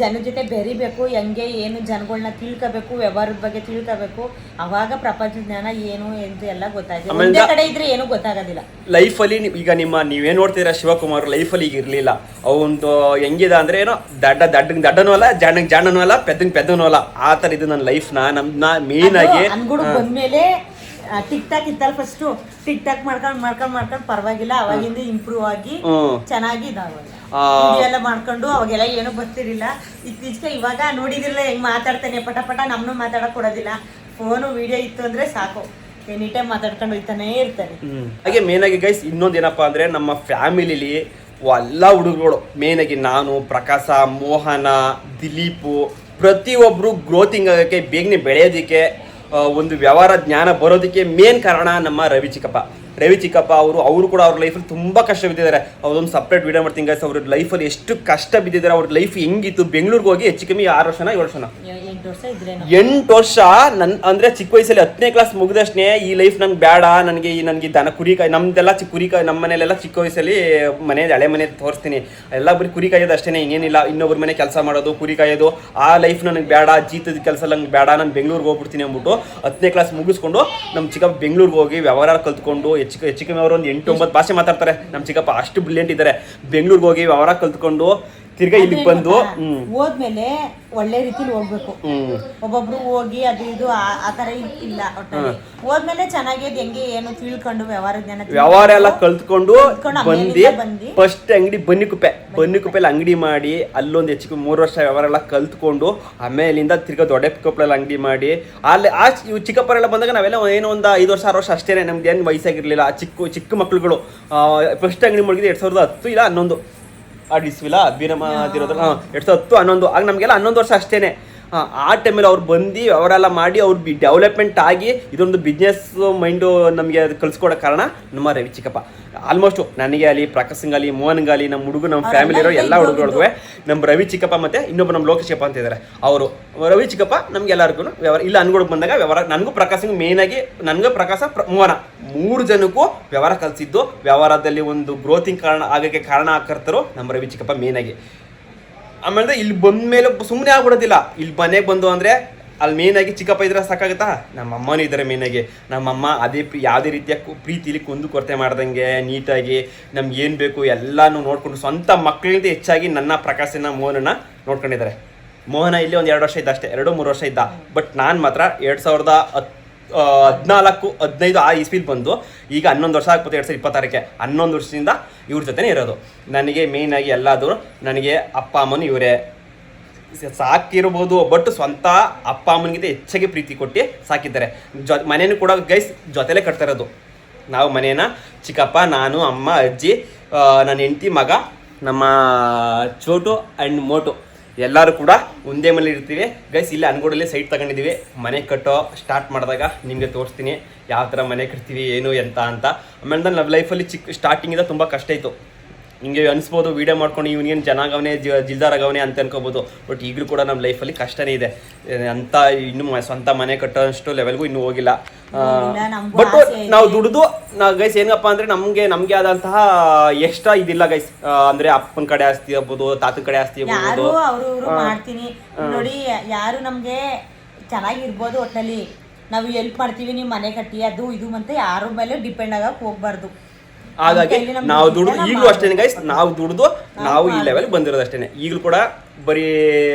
ಜನ ಜೊತೆ ಬೆರಿಬೇಕು, ಹೆಂಗೆ ಏನು ಜನಗಳನ್ನ ತಿಳ್ಕೋಬೇಕು, ವ್ಯವಹಾರದ ಬಗ್ಗೆ ತಿಳ್ಕೋಬೇಕು. ಅವಾಗ ಪ್ರಪಂಚ ಜ್ಞಾನ ಏನು ಅಂತ ಎಲ್ಲ ಗೊತ್ತಾಯ್ತು. ಒಂದೇ ಕಡೆ ಇದ್ರೆ ಏನು ಗೊತ್ತಾಗೋದಿಲ್ಲ ಲೈಫಲ್ಲಿ. ಈಗ ನೀವೇ ನೋಡ್ತೀರಾ, ಶಿವಕುಮಾರ್ ಲೈಫಲ್ಲಿ ಈಗ ಇರಲಿಲ್ಲ. ಅವನು ಹೆಂಗಿದೆ ಅಂದ್ರೆ ಏನೋ ದಡ್ಡನೂ ಅಲ್ಲ, ಜಾಣನೂ ಅಲ್ಲ, ಪೆದ್ದನೂ ಅಲ್ಲ, ಆ ಥರ ಇದು ನನ್ನ ಲೈಫ್ನ ಮೇನ್ ಆಗಿ ಅನ್ಗುಡು ಬಂದ್ಮೇಲೆ ಟಿಕ್ ಟಾಕ್ ಇತ್ತಲ್ಲ, ಫಸ್ಟ್ ಟಿಕ್ ಟಾಕ್ ಮಾಡ್ಕೊಂಡು ಪರವಾಗಿಲ್ಲ, ಅವಾಗಿಂದ ಇಂಪ್ರೂವ್ ಆಗಿ ಚೆನ್ನಾಗಿ ಎಲ್ಲ ಮಾಡ್ಕೊಂಡು ಅವಾಗೆಲ್ಲ ಏನೂ ಗೊತ್ತಿರಲಿಲ್ಲ. ಇತ್ತೀಚೆಗೆ ಇವಾಗ ನೋಡಿದಿರಲ್ಲ ಹೆಂಗ್ ಮಾತಾಡ್ತಾನೆ, ಪಟ ನಮ್ಮನ್ನು ಮಾತಾಡಕ್ ಕೊಡೋದಿಲ್ಲ. ಫೋನು ವಿಡಿಯೋ ಇತ್ತು ಅಂದ್ರೆ ಸಾಕು, ಎನಿ ಟೈಮ್ ಮಾತಾಡ್ಕೊಂಡು ಹೋಗ್ತಾನೆ ಇರ್ತಾನೆ. ಹಾಗೆ ಮೇನ್ ಆಗಿ ಗೈಸ್ ಇನ್ನೊಂದು ಏನಪ್ಪಾ ಅಂದ್ರೆ, ನಮ್ಮ ಫ್ಯಾಮಿಲಿಲಿ ಎಲ್ಲ ಹುಡುಗರು ಮೇನ್ ಆಗಿ ನಾನು, ಪ್ರಕಾಶ, ಮೋಹನ, ದಿಲೀಪು, ಪ್ರತಿಯೊಬ್ರು ಗ್ರೋತಿಂಗ್ ಆಗೋಕ್ಕೆ, ಬೇಗನೆ ಬೆಳೆಯೋದಕ್ಕೆ, ಒಂದು ವ್ಯವಹಾರ ಜ್ಞಾನ ಬರೋದಕ್ಕೆ ಮೇನ್ ಕಾರಣ ನಮ್ಮ ರವಿ ಚಿಕ್ಕಪ್ಪ. ರವಿ ಚಿಕ್ಕಪ್ಪ ಅವರು ಕೂಡ ಅವ್ರ ಲೈಫಲ್ಲಿ ತುಂಬ ಕಷ್ಟ ಬಿದ್ದಿದ್ದಾರೆ. ಅವ್ರದೊಂದು ಸಪ್ರೇಟ್ ವಿಡಿಯೋ ಮಾಡ್ತೀನಿ ಗೈಸ್. ಅವ್ರ ಲೈಫಲ್ಲಿ ಎಷ್ಟು ಕಷ್ಟ ಬಿದ್ದಿದ್ದಾರೆ, ಅವ್ರ ಲೈಫ್ ಹೆಂಗಿತ್ತು. ಬೆಂಗಳೂರಿಗೆ ಹೋಗಿ ಹೆಚ್ಚು ಕಮ್ಮಿ 6 ವರ್ಷನ 7 ವರ್ಷನ 8 ವರ್ಷ ಅಂದರೆ ಚಿಕ್ಕ ವಯಸ್ಸಲ್ಲಿ 10ನೇ ಕ್ಲಾಸ್ ಮುಗಿದಷ್ಟೇ ಈ ಲೈಫ್ ನಂಗೆ ಬೇಡ, ನನಗೆ ದನ ಕುರಿಕಾಯಿ ನಮ್ದೆಲ್ಲ ಕುರಿಕಾಯಿ ನಮ್ಮ ಮನೇಲೆಲ್ಲ ಚಿಕ್ಕ ವಯಸ್ಸಲ್ಲಿ ಹಳೆ ಮನೆ ತೋರಿಸ್ತೀನಿ ಎಲ್ಲ ಬರೀ ಕುರಿ ಕಾಯೋದು ಅಷ್ಟೇ, ಇನ್ನೇನಿಲ್ಲ. ಇನ್ನೊಬ್ಬರ ಮನೆ ಕೆಲಸ ಮಾಡೋದು, ಕುರಿ ಕಾಯೋದು, ಆ ಲೈಫ್ ನನಗೆ ಬೇಡ, ಜೀತದ ಕೆಲಸ ನಂಗೆ ಬೇಡ, ನಾನು ಬೆಂಗಳೂರಿಗೆ ಹೋಗ್ಬಿಡ್ತೀನಿ ಅಂದ್ಬಿಟ್ಟು 10ನೇ ಕ್ಲಾಸ್ ಮುಗಿಸ್ಕೊಂಡು ನಮ್ಮ ಚಿಕ್ಕಪ್ಪ ಬೆಂಗಳೂರಿಗೆ ಹೋಗಿ ವ್ಯವಹಾರ ಕಲ್ತ್ಕೊಂಡು ಹೆಚ್ಚು ಕಮ್ಮಿ ಅವರು ಒಂದು 8-9 ಭಾಷೆ ಮಾತಾಡ್ತಾರೆ. ನಮ್ಮ ಚಿಕ್ಕಪ್ಪ ಅಷ್ಟು ಬ್ರಿಲಿಯಂಟ್ ಇದ್ದಾರೆ. ಬೆಂಗಳೂರಿಗೆ ಹೋಗಿ ವ್ಯವಹಾರ ಕಲ್ತ್ಕೊಂಡು ತಿರ್ಗಾ ಇಲ್ಲಿಗೆ ಬಂದು ಹೋದ್ಮೇಲೆ ಒಳ್ಳೆ ರೀತಿಲಿ ಹೋಗ್ಬೇಕು. ಒಬ್ಬೊಬ್ರು ಹೋಗಿ ಅದು ಇದು ಆ ತರ ಇಲ್ಲ. ಹೋದ್ಮೇಲೆ ಚೆನ್ನಾಗಿ ಹೆಂಗೆ ಏನು ತಿಳ್ಕೊಂಡು ವ್ಯವಹಾರ ಎಲ್ಲ ಕಲ್ತ್ಕೊಂಡು ಬಂದು ಫಸ್ಟ್ ಅಂಗಡಿ ಬನ್ನಿಕುಪ್ಪೆಲ್ಲಿ ಅಂಗಡಿ ಮಾಡಿ ಅಲ್ಲೊಂದು ಹೆಚ್ಚು 3 ವರ್ಷ ವ್ಯವಹಾರ ಎಲ್ಲ ಕಲ್ತ್ಕೊಂಡು ಆಮೇಲಿಂದ ತಿರ್ಗಾ ದೊಡ್ಡಕೊಪ್ಪಳಲ್ಲಿ ಅಂಗಡಿ ಮಾಡಿ ಅಲ್ಲಿ ಚಿಕ್ಕಪ್ಪರೆಲ್ಲ ಬಂದಾಗ ನಾವೆಲ್ಲ ಏನೋ ಒಂದು 5 ವರ್ಷ 6 ವರ್ಷ ಅಷ್ಟೇ, ನಮ್ದು ಏನು ವಯಸ್ಸಾಗಿರ್ಲಿಲ್ಲ. ಚಿಕ್ಕ ಮಕ್ಳುಗಳು ಫಸ್ಟ್ ಅಂಗಡಿ ಮಾಡಿದ್ದು 2010 ಇಲ್ಲ 11 ಇಸ್ವಿಲ್ಲ ಬೀರಮ್ಮ ಅದಿರೋದ್ರ 2010 11 ಆಗ ನಮಗೆಲ್ಲ 11 ವರ್ಷ ಅಷ್ಟೇ. ಆ ಟೈಮಲ್ಲಿ ಅವ್ರು ಬಂದು ಅವರೆಲ್ಲ ಮಾಡಿ ಅವ್ರು ಡೆವಲಪ್ಮೆಂಟ್ ಆಗಿ ಇದೊಂದು ಬಿಸ್ನೆಸ್ ಮೈಂಡು ನಮಗೆ ಅದು ಕಲಿಸ್ಕೊಡೋ ಕಾರಣ ನಮ್ಮ ರವಿ ಚಿಕ್ಕಪ್ಪ. ಆಲ್ಮೋಸ್ಟು ನನಗೆ ಅಲ್ಲಿ ಪ್ರಕಾಶಂಗಾಲಿ ಮೋಹನ್ಗಾಲಿ ನಮ್ಮ ಹುಡುಗ ನಮ್ಮ ಫ್ಯಾಮಿಲಿ ಇರೋ ಎಲ್ಲ ಹುಡುಗರಿಗೂ ನಮ್ಮ ರವಿ ಚಿಕ್ಕಪ್ಪ ಮತ್ತು ಇನ್ನೊಬ್ಬ ನಮ್ಮ ಲೋಕೇಶ್ ಚಿಕ್ಕಪ್ಪ ಅಂತ ಇದ್ದಾರೆ. ಅವರು ರವಿ ಚಿಕ್ಕಪ್ಪ ನಮ್ಗೆಲ್ಲರಿಗೂ ವ್ಯವಹಾರ ಇಲ್ಲ ಅನ್ಗೊಳಕ್ಕೆ ಬಂದಾಗ ವ್ಯವಹಾರ ನನಗೂ ಪ್ರಕಾಶಂಗೆ ಮೇಯ್ನಾಗಿ ನನಗೆ ಪ್ರಕಾಶ ಮೋಹನ 3 ಜನಕ್ಕೂ ವ್ಯವಹಾರ ಕಲಿಸಿದ್ದು, ವ್ಯವಹಾರದಲ್ಲಿ ಒಂದು ಗ್ರೋತಿಂಗ್ ಆಗೋಕ್ಕೆ ಕಾರಣ ಆಗ್ತಿರ್ತಾರೋ ನಮ್ಮ ರವಿ ಚಿಕ್ಕಪ್ಪ ಮೇಯ್ನಾಗಿ. ಆಮೇಲೆ ಇಲ್ಲಿ ಬಂದ ಮೇಲೆ ಸುಮ್ಮನೆ ಆಗ್ಬಿಡೋದಿಲ್ಲ. ಇಲ್ಲಿ ಮನೆಗೆ ಬಂದು ಅಂದರೆ ಅಲ್ಲಿ ಮೇಯ್ನಾಗಿ ಚಿಕ್ಕಪ್ಪ ಇದ್ರೆ ಸಾಕಾಗುತ್ತಾ, ನಮ್ಮ ಅಮ್ಮನೂ ಇದ್ದಾರೆ ಮೇಯ್ನಾಗಿ. ನಮ್ಮಮ್ಮ ಅದೇ ಯಾವುದೇ ರೀತಿಯ ಪ್ರೀತಿಲಿ ಕುಂದು ಕೊರತೆ ಮಾಡ್ದಂಗೆ ನೀಟಾಗಿ ನಮ್ಗೆ ಏನು ಬೇಕು ಎಲ್ಲನೂ ನೋಡ್ಕೊಂಡು ಸ್ವಂತ ಮಕ್ಕಳಿಗಿಂತ ಹೆಚ್ಚಾಗಿ ನನ್ನ ಪ್ರಕಾಶನ ಮೋಹನನ್ನ ನೋಡ್ಕೊಂಡಿದ್ದಾರೆ. ಮೋಹನ ಇಲ್ಲಿ ಒಂದು 2 ವರ್ಷ ಇದ್ದ ಅಷ್ಟೇ, 2-3 ವರ್ಷ ಇದ್ದ. ಬಟ್ ನಾನು ಮಾತ್ರ 2014-15 ಆ ಇಸ್ವಿಲ್ ಬಂದು ಈಗ 11 ವರ್ಷ ಆಗ್ಬೋದು. 2026ಕ್ಕೆ 11 ವರ್ಷದಿಂದ ಇವ್ರ ಜೊತೆನೇ ಇರೋದು. ನನಗೆ ಮೇಯ್ನಾಗಿ ಎಲ್ಲಾದರೂ ನನಗೆ ಅಪ್ಪ ಅಮ್ಮನೂ ಇವರೇ ಸಾಕಿರ್ಬೋದು. ಬಟ್ ಸ್ವಂತ ಅಪ್ಪ ಅಮ್ಮನಿಗಿಂತ ಹೆಚ್ಚಾಗಿ ಪ್ರೀತಿ ಕೊಟ್ಟು ಸಾಕಿದ್ದಾರೆ. ಮನೇನು ಕೂಡ ಗೈಸ್ ಜೊತೆಲೇ ಕಟ್ತಾ ಇರೋದು ನಾವು. ಮನೇನ ಚಿಕ್ಕಪ್ಪ, ನಾನು, ಅಮ್ಮ, ಅಜ್ಜಿ, ನನ್ನ ಹೆಂಡತಿ, ಮಗ, ನಮ್ಮ ಚೋಟು ಆ್ಯಂಡ್ ಮೋಟು ಎಲ್ಲರೂ ಕೂಡ ಒಂದೇ ಮನೇಲಿ ಇರ್ತೀವಿ ಗೈಸ್. ಇಲ್ಲಿ ಅನ್ಗೋಡಲ್ಲಿ ಸೈಟ್ ತಗೊಂಡಿದ್ದೀವಿ. ಮನೆ ಕಟ್ಟೋ ಸ್ಟಾರ್ಟ್ ಮಾಡಿದಾಗ ನಿಮಗೆ ತೋರಿಸ್ತೀನಿ ಯಾವ ಥರ ಮನೆ ಕಟ್ತೀವಿ ಏನು ಎಂತ ಅಂತ. ಆಮೇಲೆ ನನ್ನ ಲೈಫಲ್ಲಿ ಸ್ಟಾರ್ಟಿಂಗಿಂದ ತುಂಬ ಕಷ್ಟ ಇತ್ತು. ಹಿಂಗೆ ಅನಿಸ್ಬೋದು ವೀಡಿಯೋ ಮಾಡ್ಕೊಂಡು ಇವನೇನು ಚೆನ್ನಾಗವನೇ ಜಿಲ್ದಾರಾಗವನೇ ಅಂತ ಅನ್ಕೋಬೋದು. ಬಟ್ ಈಗಲೂ ಕೂಡ ನಮ್ಮ ಲೈಫಲ್ಲಿ ಕಷ್ಟನೇ ಇದೆ ಅಂತ. ಇನ್ನೂ ಸ್ವಂತ ಮನೆ ಕಟ್ಟೋಷ್ಟು ಲೆವೆಲ್ಗೂ ಇನ್ನೂ ಹೋಗಿಲ್ಲ. ಬಟ್ ನಾವು ದುಡಿದು ಗೈಸ್ ಏನಪ್ಪ ಅಂದರೆ ನಮಗೆ ಆದಂತಹ ಎಕ್ಸ್ಟ್ರಾ ಇದಿಲ್ಲ ಗೈಸ್. ಅಂದರೆ ಅಪ್ಪನ ಕಡೆ ಆಸ್ತಿ ಆಗ್ಬೋದು, ತಾತನ ಕಡೆ ಆಸ್ತಿ ಆಗ್ಬೋದು. ಮಾಡ್ತೀನಿ ನೋಡಿ, ಯಾರು ನಮಗೆ ಚೆನ್ನಾಗಿರ್ಬೋದು, ಒಟ್ಟಲ್ಲಿ ನಾವು ಹೆಲ್ಪ್ ಮಾಡ್ತೀವಿ, ನೀವು ಮನೆ ಕಟ್ಟಿ ಅದು ಇದು ಅಂತ ಯಾರ ಮೇಲೆ ಡಿಪೆಂಡ್ ಆಗಕ್ಕೆ ಹೋಗ್ಬಾರ್ದು. ಹಾಗಾಗಿ ನಾವು ದುಡ್ದು ಈಗಲೂ ಅಷ್ಟೇ ಗೈಸ್, ನಾವು ದುಡ್ದು ನಾವು ಈ ಲೆವೆಲ್ ಬಂದಿರೋದು ಅಷ್ಟೇ. ಈಗಲೂ ಕೂಡ ಬರೀ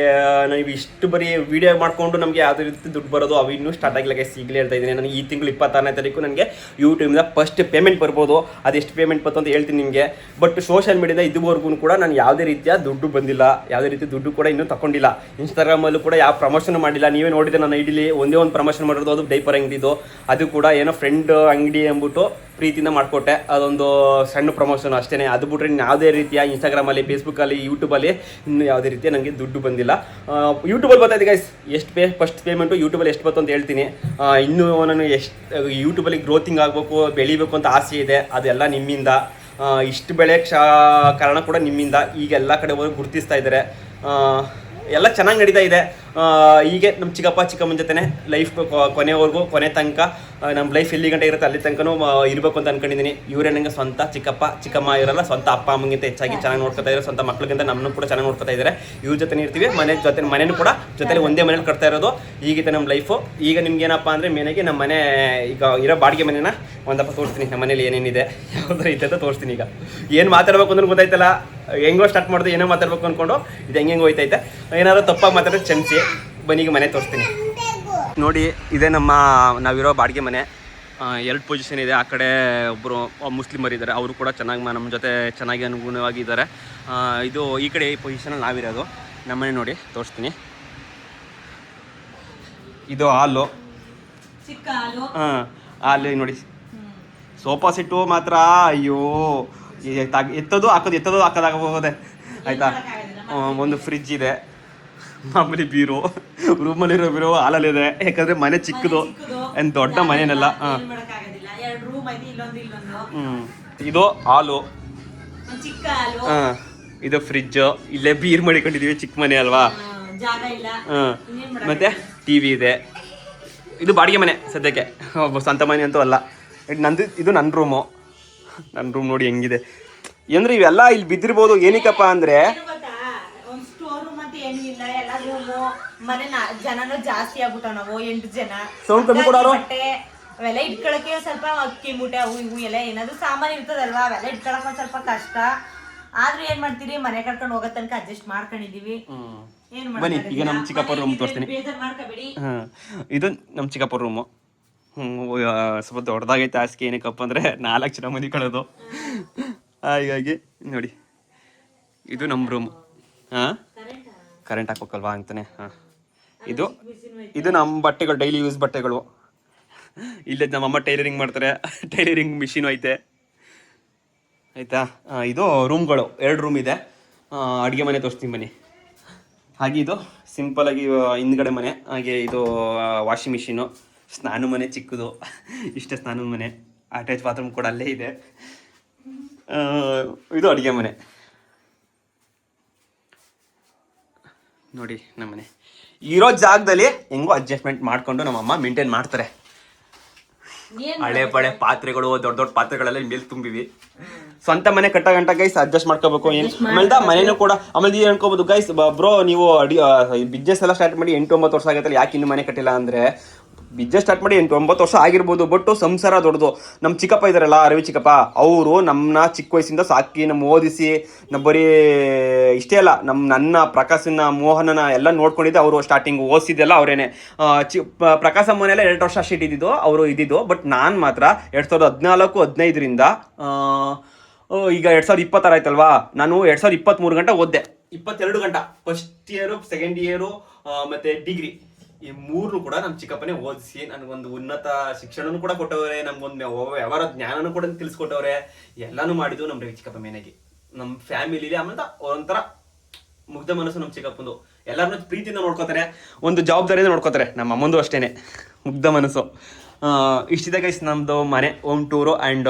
ನಾವು ಇಷ್ಟು ಬರೀ ವಿಡಿಯೋ ಮಾಡಿಕೊಂಡು ನಮಗೆ ಯಾವುದೇ ರೀತಿ ದುಡ್ಡು ಬರೋದು ಅವು ಇನ್ನೂ ಸ್ಟಾರ್ಟ್ ಆಗಿಲ್ಲ ಗೈಸ್. ಈಗಲೇ ಹೇಳ್ತಾ ಇದ್ದೀನಿ, ನನಗೆ ಈ ತಿಂಗಳು 26ನೇ ತಾರೀಕು ನನಗೆ ಯೂಟ್ಯೂಬಿಂದ ಫಸ್ಟ್ ಪೇಮೆಂಟ್ ಬರ್ಬೋದು. ಅದೆಷ್ಟು ಪೇಮೆಂಟ್ ಬಂತು ಅಂತ ಹೇಳ್ತೀನಿ ನಿಮಗೆ. ಬಟ್ ಸೋಷಿಯಲ್ ಮೀಡಿಯಾದ ಇದುವರೆಗೂ ಕೂಡ ನಾನು ಯಾವುದೇ ರೀತಿಯ ದುಡ್ಡು ಬಂದಿಲ್ಲ, ಯಾವುದೇ ರೀತಿ ದುಡ್ಡು ಕೂಡ ಇನ್ನೂ ತಗೊಂಡಿಲ್ಲ. ಇನ್ಸ್ಟಾಗ್ರಾಮಲ್ಲೂ ಕೂಡ ಯಾವ ಪ್ರಮೋಷನ್ ಮಾಡಿಲ್ಲ. ನೀವೇ ನೋಡಿದ್ರೆ ನನ್ನ ಐಡಿಲಿ ಒಂದೇ ಒಂದು ಪ್ರಮೋಷನ್ ಮಾಡಿರೋದು, ಅದು ಡೈಪರ್ ಅಂಗಡಿದು. ಅದು ಕೂಡ ಏನೋ ಫ್ರೆಂಡ್ ಅಂಗಡಿ ಅಂದ್ಬಿಟ್ಟು ಪ್ರೀತಿಯಿಂದ ಮಾಡಿಕೊಟ್ಟೆ, ಅದೊಂದು ಸಣ್ಣ ಪ್ರಮೋಷನ್ ಅಷ್ಟೇ. ಅದು ಬಿಟ್ಟರೆ ಯಾವುದೇ ರೀತಿಯ ಇನ್ಸ್ಟಾಗ್ರಾಮಲ್ಲಿ, ಫೇಸ್ಬುಕ್ಕಲ್ಲಿ, ಯೂಟ್ಯೂಬಲ್ಲಿ ಇನ್ನೂ ಯಾವುದೇ ರೀತಿಯ ನನಗೆ ದುಡ್ಡು ಬಂದಿಲ್ಲ. ಯೂಟ್ಯೂಬಲ್ಲಿ ಬರ್ತಾಯಿದೆ ಗೈಸ್. ಫಸ್ಟ್ ಪೇಮೆಂಟು ಯೂಟ್ಯೂಬಲ್ಲಿ ಎಷ್ಟು ಬಂತು ಅಂತ ಹೇಳ್ತೀನಿ. ಇನ್ನೂ ನಾನು ಯೂಟ್ಯೂಬಲ್ಲಿ ಗ್ರೋತಿಂಗ್ ಆಗಬೇಕು, ಬೆಳಿಬೇಕು ಅಂತ ಆಸೆ ಇದೆ. ಅದೆಲ್ಲ ನಿಮ್ಮಿಂದ. ಇಷ್ಟು ಬೆಳೆಯೋಕ್ಕೆ ಕಾರಣ ಕೂಡ ನಿಮ್ಮಿಂದ. ಈಗ ಎಲ್ಲ ಕಡೆ ಹೋಗಿ ಗುರುತಿಸ್ತಾ ಇದ್ದಾರೆ. ಎಲ್ಲ ಚೆನ್ನಾಗಿ ನಡೀತಾ ಇದೆ. ಹೀಗೆ ನಮ್ಮ ಚಿಕ್ಕಪ್ಪ ಚಿಕ್ಕಮ್ಮನ ಜೊತೆ ಲೈಫ್ ಕೊನೆವರೆಗೂ, ಕೊನೆ ತನಕ ನಮ್ಮ ಲೈಫ್ ಎಲ್ಲಿ ಗಂಟೆ ಇರುತ್ತೆ ಅಲ್ಲಿ ತನಕನೂ ಇರಬೇಕು ಅಂತ ಅನ್ಕೊಂಡಿದ್ದೀನಿ. ಇವರೇ ನನಗೆ ಸ್ವಂತ ಚಿಕ್ಕಪ್ಪ ಚಿಕ್ಕಮ್ಮ ಇವರೆಲ್ಲ ಸ್ವಂತ ಅಪ್ಪ ಅಮ್ಮಗಿಂತ ಹೆಚ್ಚಾಗಿ ಚೆನ್ನಾಗಿ ನೋಡ್ಕೊತಾ ಇದ್ದಾರೆ. ಸ್ವಂತ ಮಕ್ಳಿಗಿಂತ ನಮ್ಮನ್ನು ಕೂಡ ಚೆನ್ನಾಗಿ ನೋಡ್ಕೊತಾ ಇದ್ದಾರೆ. ಇವ್ರ ಜೊತೆ ಇರ್ತೀವಿ. ಮನೇನು ಕೂಡ ಜೊತೆಲಿ ಒಂದೇ ಮನೇಲಿ ಕಟ್ತಾ ಇರೋದು. ಈಗಿದೆ ನಮ್ಮ ಲೈಫು. ಈಗ ನಿಮ್ಗೆ ಏನಪ್ಪ ಅಂದರೆ ಮೇನಾಗಿ ನಮ್ಮ ಮನೆ ಈಗ ಇರೋ ಬಾಡಿಗೆ ಮನೇನ ಒಂದಪ್ಪ ತೋರಿಸ್ತೀನಿ. ನಮ್ಮ ಮನೇಲಿ ಏನೇನಿದೆ ಯಾವುದರ ಇದೆ ಅಂತ ತೋರಿಸ್ತೀನಿ. ಈಗ ಏನು ಮಾತಾಡಬೇಕು ಅಂದ್ರೆ ಗೊತ್ತಾಯ್ತಲ್ಲ, ಹೆಂಗೋ ಸ್ಟಾರ್ಟ್ ಮಾಡಿದೆ, ಏನೋ ಮಾತಾಡಬೇಕು ಅಂದ್ಕೊಂಡು ಇದು ಹೆಂಗೆ ಹೋಯ್ತೈತೆ. ಏನಾದ್ರು ತಪ್ಪಾಗಿ ಮಾತಾಡಿದ್ರೆ ಕ್ಷಮಿಸಿ. ಬನ್ನಿಗೆ ಮನೆ ತೋರಿಸ್ತೀನಿ ನೋಡಿ. ಇದೇ ನಾವಿರೋ ಬಾಡಿಗೆ ಮನೆ. 2 ಪೊಸಿಷನ್ ಇದೆ. ಆ ಕಡೆ ಒಬ್ಬರು ಮುಸ್ಲಿಮರು ಇದ್ದಾರೆ, ಅವರು ಕೂಡ ಚೆನ್ನಾಗಿ ನಮ್ಮ ಜೊತೆ ಚೆನ್ನಾಗಿ ಅನುಗುಣವಾಗಿದ್ದಾರೆ. ಇದು ಈ ಕಡೆ ಈ ಪೊಸಿಷನಲ್ಲಿ ನಾವಿರೋದು. ನಮ್ಮನೆ ನೋಡಿ ತೋರಿಸ್ತೀನಿ. ಇದು ಹಾಲು, ಚಿಕ್ಕ ಹಾಲು. ಹಾಲು ನೋಡಿ. ಸೋಫಾ ಸೆಟ್ಟು ಮಾತ್ರ ಅಯ್ಯೋ ಎತ್ತೋದು ಹಾಕೋದಾಗೋದೆ ಆಯಿತಾ. ಒಂದು ಫ್ರಿಜ್ ಇದೆ, ಮಾಮೂಲಿ ಬೀರು, ರೂಮಲ್ಲಿರೋ ಬೀರು ಹಾಲಲ್ಲಿದೆ. ಯಾಕಂದರೆ ಮನೆ ಚಿಕ್ಕದು, ಏನು ದೊಡ್ಡ ಮನೆಯಲ್ಲ. ಎರಡು ರೂಮ್ ಐತಿ, ಇಲ್ಲೊಂದು ಇದು ಹಾಲು, ಒಂದ್ ಚಿಕ್ಕ ಹಾಲು, ಇದು ಫ್ರಿಜ್, ಇಲ್ಲೇ ಬೀರ್ ಮಾಡಿಕೊಂಡಿದೀವಿ, ಚಿಕ್ಕ ಮನೆ ಅಲ್ವಾ. ಜಾಗ ಇಲ್ಲ. ಮತ್ತೆ ಟಿವಿ ಇದೆ. ಇದು ಬಾಡಿಗೆ ಮನೆ ಸದ್ಯಕ್ಕೆ, ಸ್ವಂತ ಮನೆ ಅಂತೂ ಅಲ್ಲ. ಇದು ನನ್ನ ರೂಮು. ನನ್ನ ರೂಮ್ ನೋಡಿ ಹೆಂಗಿದೆ ಅಂದ್ರೆ ಇವೆಲ್ಲ ಇಲ್ಲಿ ಬಿದ್ದಿರ್ಬೋದು. ಏನಕ್ಕಪ್ಪ ಅಂದ್ರೆ ಒಂದ್ ಸ್ಟೋರ್ ರೂಮ್ ಅಂತ ಏನೂ ಇಲ್ಲ, ಎಲ್ಲ ರೂಮು. ಮನೆ ಜನನು ಜಾಸ್ತಿ ಆಗ್ಬಿಟ್ಟಾವ, ನಾವು 8 ಜನ. ಸೌಂಡ್ ಕಮ್ಮಿ ಕೊಡೋರು. ಅವೆಲ್ಲ ಇಟ್ಕೊಳಕ್ಕೆ ಸ್ವಲ್ಪ ಅಕ್ಕಿ ಮೂಟೆ ಅವು ಇವು ಎಲ್ಲ ಏನಾದ್ರು ಸಾಮಾನು ಇರ್ತದಲ್ವಾ, ಅವೆಲ್ಲ ಇಟ್ಕೊಳಕ್ ಒಂದ್ ಸ್ವಲ್ಪ ಕಷ್ಟ. ಆದ್ರೂ ಏನ್ ಮಾಡ್ತೀರಿ, ಮನೆ ಕಟ್ಕೊಂಡು ಹೋಗೋ ತನಕ ಅಡ್ಜಸ್ಟ್ ಮಾಡ್ಕೊಂಡಿದೀವಿ. ಬನ್ನಿ ಈಗ ನಮ್ಮ ಚಿಕ್ಕಪ್ಪ ರೂಮ್ ತೋರಿಸ್ತೀನಿ. ಇದು ನಮ್ಮ ಚಿಕ್ಕಪ್ಪ ರೂಮು. ಸ್ವಲ್ಪ ದೊಡ್ಡದಾಗೈತೆ ಹಾಸಿಗೆ. ಏನಕ್ಕಪ್ಪ ಅಂದ್ರೆ 4 ಜನ ಮನೆ ಕಳೋದು, ಹಾಗಾಗಿ ನೋಡಿ. ಇದು ನಮ್ಮ ರೂಮ್. ಕರೆಂಟ್ ಹಾಕ್ಬೇಕಲ್ವಾ ಅಂತಾನೆ. ಇದು ನಮ್ಮ ಬಟ್ಟೆಗಳು, ಡೈಲಿ ಯೂಸ್ ಬಟ್ಟೆಗಳು. ಇಲ್ಲೇ ನಮ್ಮಮ್ಮ ಟೈಲರಿಂಗ್ ಮಾಡ್ತಾರೆ, ಟೈಲರಿಂಗ್ ಮಿಷಿನ್ ಐತೆ ಆಯ್ತಾ. ಇದು ರೂಮ್ಗಳು, 2 ರೂಮ್ ಇದೆ. ಅಡುಗೆ ಮನೆ ತೋರಿಸ್ತೀನಿ ಬನ್ನಿ. ಹಾಗೆ ಇದು ಸಿಂಪಲ್ ಆಗಿ ಹಿಂದ್ಗಡೆ ಮನೆ. ಹಾಗೆ ಇದು ವಾಷಿಂಗ್ ಮಿಷಿನು, ಸ್ನಾನ ಮನೆ ಚಿಕ್ಕದು, ಇಷ್ಟೇ ಸ್ನಾನದ ಮನೆ. ಅಟ್ಯಾಚ್ ಬಾತ್ರೂಮ್ ಕೂಡ ಅಲ್ಲೇ ಇದೆ. ಇದು ಅಡುಗೆ ಮನೆ ನೋಡಿ. ನಮ್ಮನೆ ಇರೋ ಜಾಗದಲ್ಲಿ ಹೆಂಗೋ ಅಡ್ಜಸ್ಟ್ಮೆಂಟ್ ಮಾಡ್ಕೊಂಡು ನಮ್ಮಮ್ಮ ಮೇಂಟೈನ್ ಮಾಡ್ತಾರೆ. ಹಳೆ ಪಳೆ ಪಾತ್ರೆಗಳು, ದೊಡ್ಡ ದೊಡ್ಡ ಪಾತ್ರೆಗಳೆಲ್ಲ ಮೇಲೆ ತುಂಬಿವಿ. ಸ್ವಂತ ಮನೆ ಕಟ್ಟ ಗಂಟ ಗೈಸ್ ಅಡ್ಜಸ್ಟ್ ಮಾಡ್ಕೋಬೇಕು. ಆಮೇಲೆ ಮನೇನು ಕೂಡ ಆಮೇಲೆ ಅನ್ಕೋಬಹುದು ಗೈಸ್, ಬ್ರೋ ನೀವು ಬಿಸ್ನೆಸ್ ಎಲ್ಲ ಸ್ಟಾರ್ಟ್ ಮಾಡಿ 8-9 ವರ್ಷ ಆಗೈತಲ್ಲ, ಯಾಕೆ ಇನ್ನು ಮನೆ ಕಟ್ಟಿಲ್ಲ ಅಂದ್ರೆ, ಬಿಸ್ನೆಸ್ ಸ್ಟಾರ್ಟ್ ಮಾಡಿ 8-9 ವರ್ಷ ಆಗಿರ್ಬೋದು, ಬಟ್ ಸಂಸಾರ ದೊಡ್ಡದು. ನಮ್ಮ ಚಿಕ್ಕಪ್ಪ ಇದಾರಲ್ಲ, ರವಿ ಚಿಕ್ಕಪ್ಪ, ಅವರು ನಮ್ಮನ್ನ ಚಿಕ್ಕ ವಯಸ್ಸಿಂದ ಸಾಕಿ ನಮ್ಮ ಓದಿಸಿ, ಬರೀ ಇಷ್ಟೇ ಅಲ್ಲ, ನನ್ನ ಪ್ರಕಾಶನ, ಮೋಹನನ ಎಲ್ಲ ನೋಡ್ಕೊಂಡಿದ್ದೆ ಅವರು. ಸ್ಟಾರ್ಟಿಂಗ್ ಓದಿಸಿದ್ದೆಲ್ಲ ಅವರೇನೆ. ಪ್ರಕಾಶ ಮನೆಯಲ್ಲ 2 ವರ್ಷ ಅಷ್ಟೇ ಇದ್ದಿದ್ದು ಅವರು ಇದ್ದಿದ್ದು. ಬಟ್ ನಾನು ಮಾತ್ರ 2014-15ರಿಂದ ಈಗ 2026 ಆಯ್ತಲ್ವಾ, ನಾನು 2023 ಗಂಟೆ ಓದ್ದೆ. 22 ಗಂಟೆ ಫಸ್ಟ್ ಇಯರು, ಸೆಕೆಂಡ್ ಇಯರು, ಮತ್ತೆ ಡಿಗ್ರಿ, ಈ 3 ಕೂಡ ನಮ್ಮ ಚಿಕ್ಕಪ್ಪನೇ ಓದಿಸಿ ನನಗೊಂದು ಉನ್ನತ ಶಿಕ್ಷಣನೂ ಕೂಡ ಕೊಟ್ಟವ್ರೆ, ನಮ್ಗೊಂದು ವ್ಯವಹಾರ ಜ್ಞಾನನೂ ಕೂಡ ತಿಳಿಸ್ಕೊಟ್ಟವ್ರೆ. ಎಲ್ಲಾನು ಮಾಡಿದ್ದು ನಮ್ಮ ರವಿ ಚಿಕ್ಕಪ್ಪ ಮೇನಾಗಿ. ನಮ್ಮ ಫ್ಯಾಮಿಲಿಲಿ ಆಮೇಲೆ ಒಂಥರ ಮುಗ್ಧ ಮನಸ್ಸು ನಮ್ಮ ಚಿಕ್ಕಪ್ಪಂದು. ಎಲ್ಲರನ್ನೂ ಪ್ರೀತಿಯಿಂದ ನೋಡ್ಕೋತಾರೆ, ಒಂದು ಜವಾಬ್ದಾರಿಯಿಂದ ನೋಡ್ಕೋತಾರೆ. ನಮ್ಮ ಅಮ್ಮಂದು ಅಷ್ಟೇನೆ ಮುಗ್ಧ ಮನಸ್ಸು. ಇಷ್ಟಿದೆ ಗೈಸ್ ನಮ್ಮದು ಮನೆ ಹೋಮ್ ಟೂರು. ಆ್ಯಂಡ್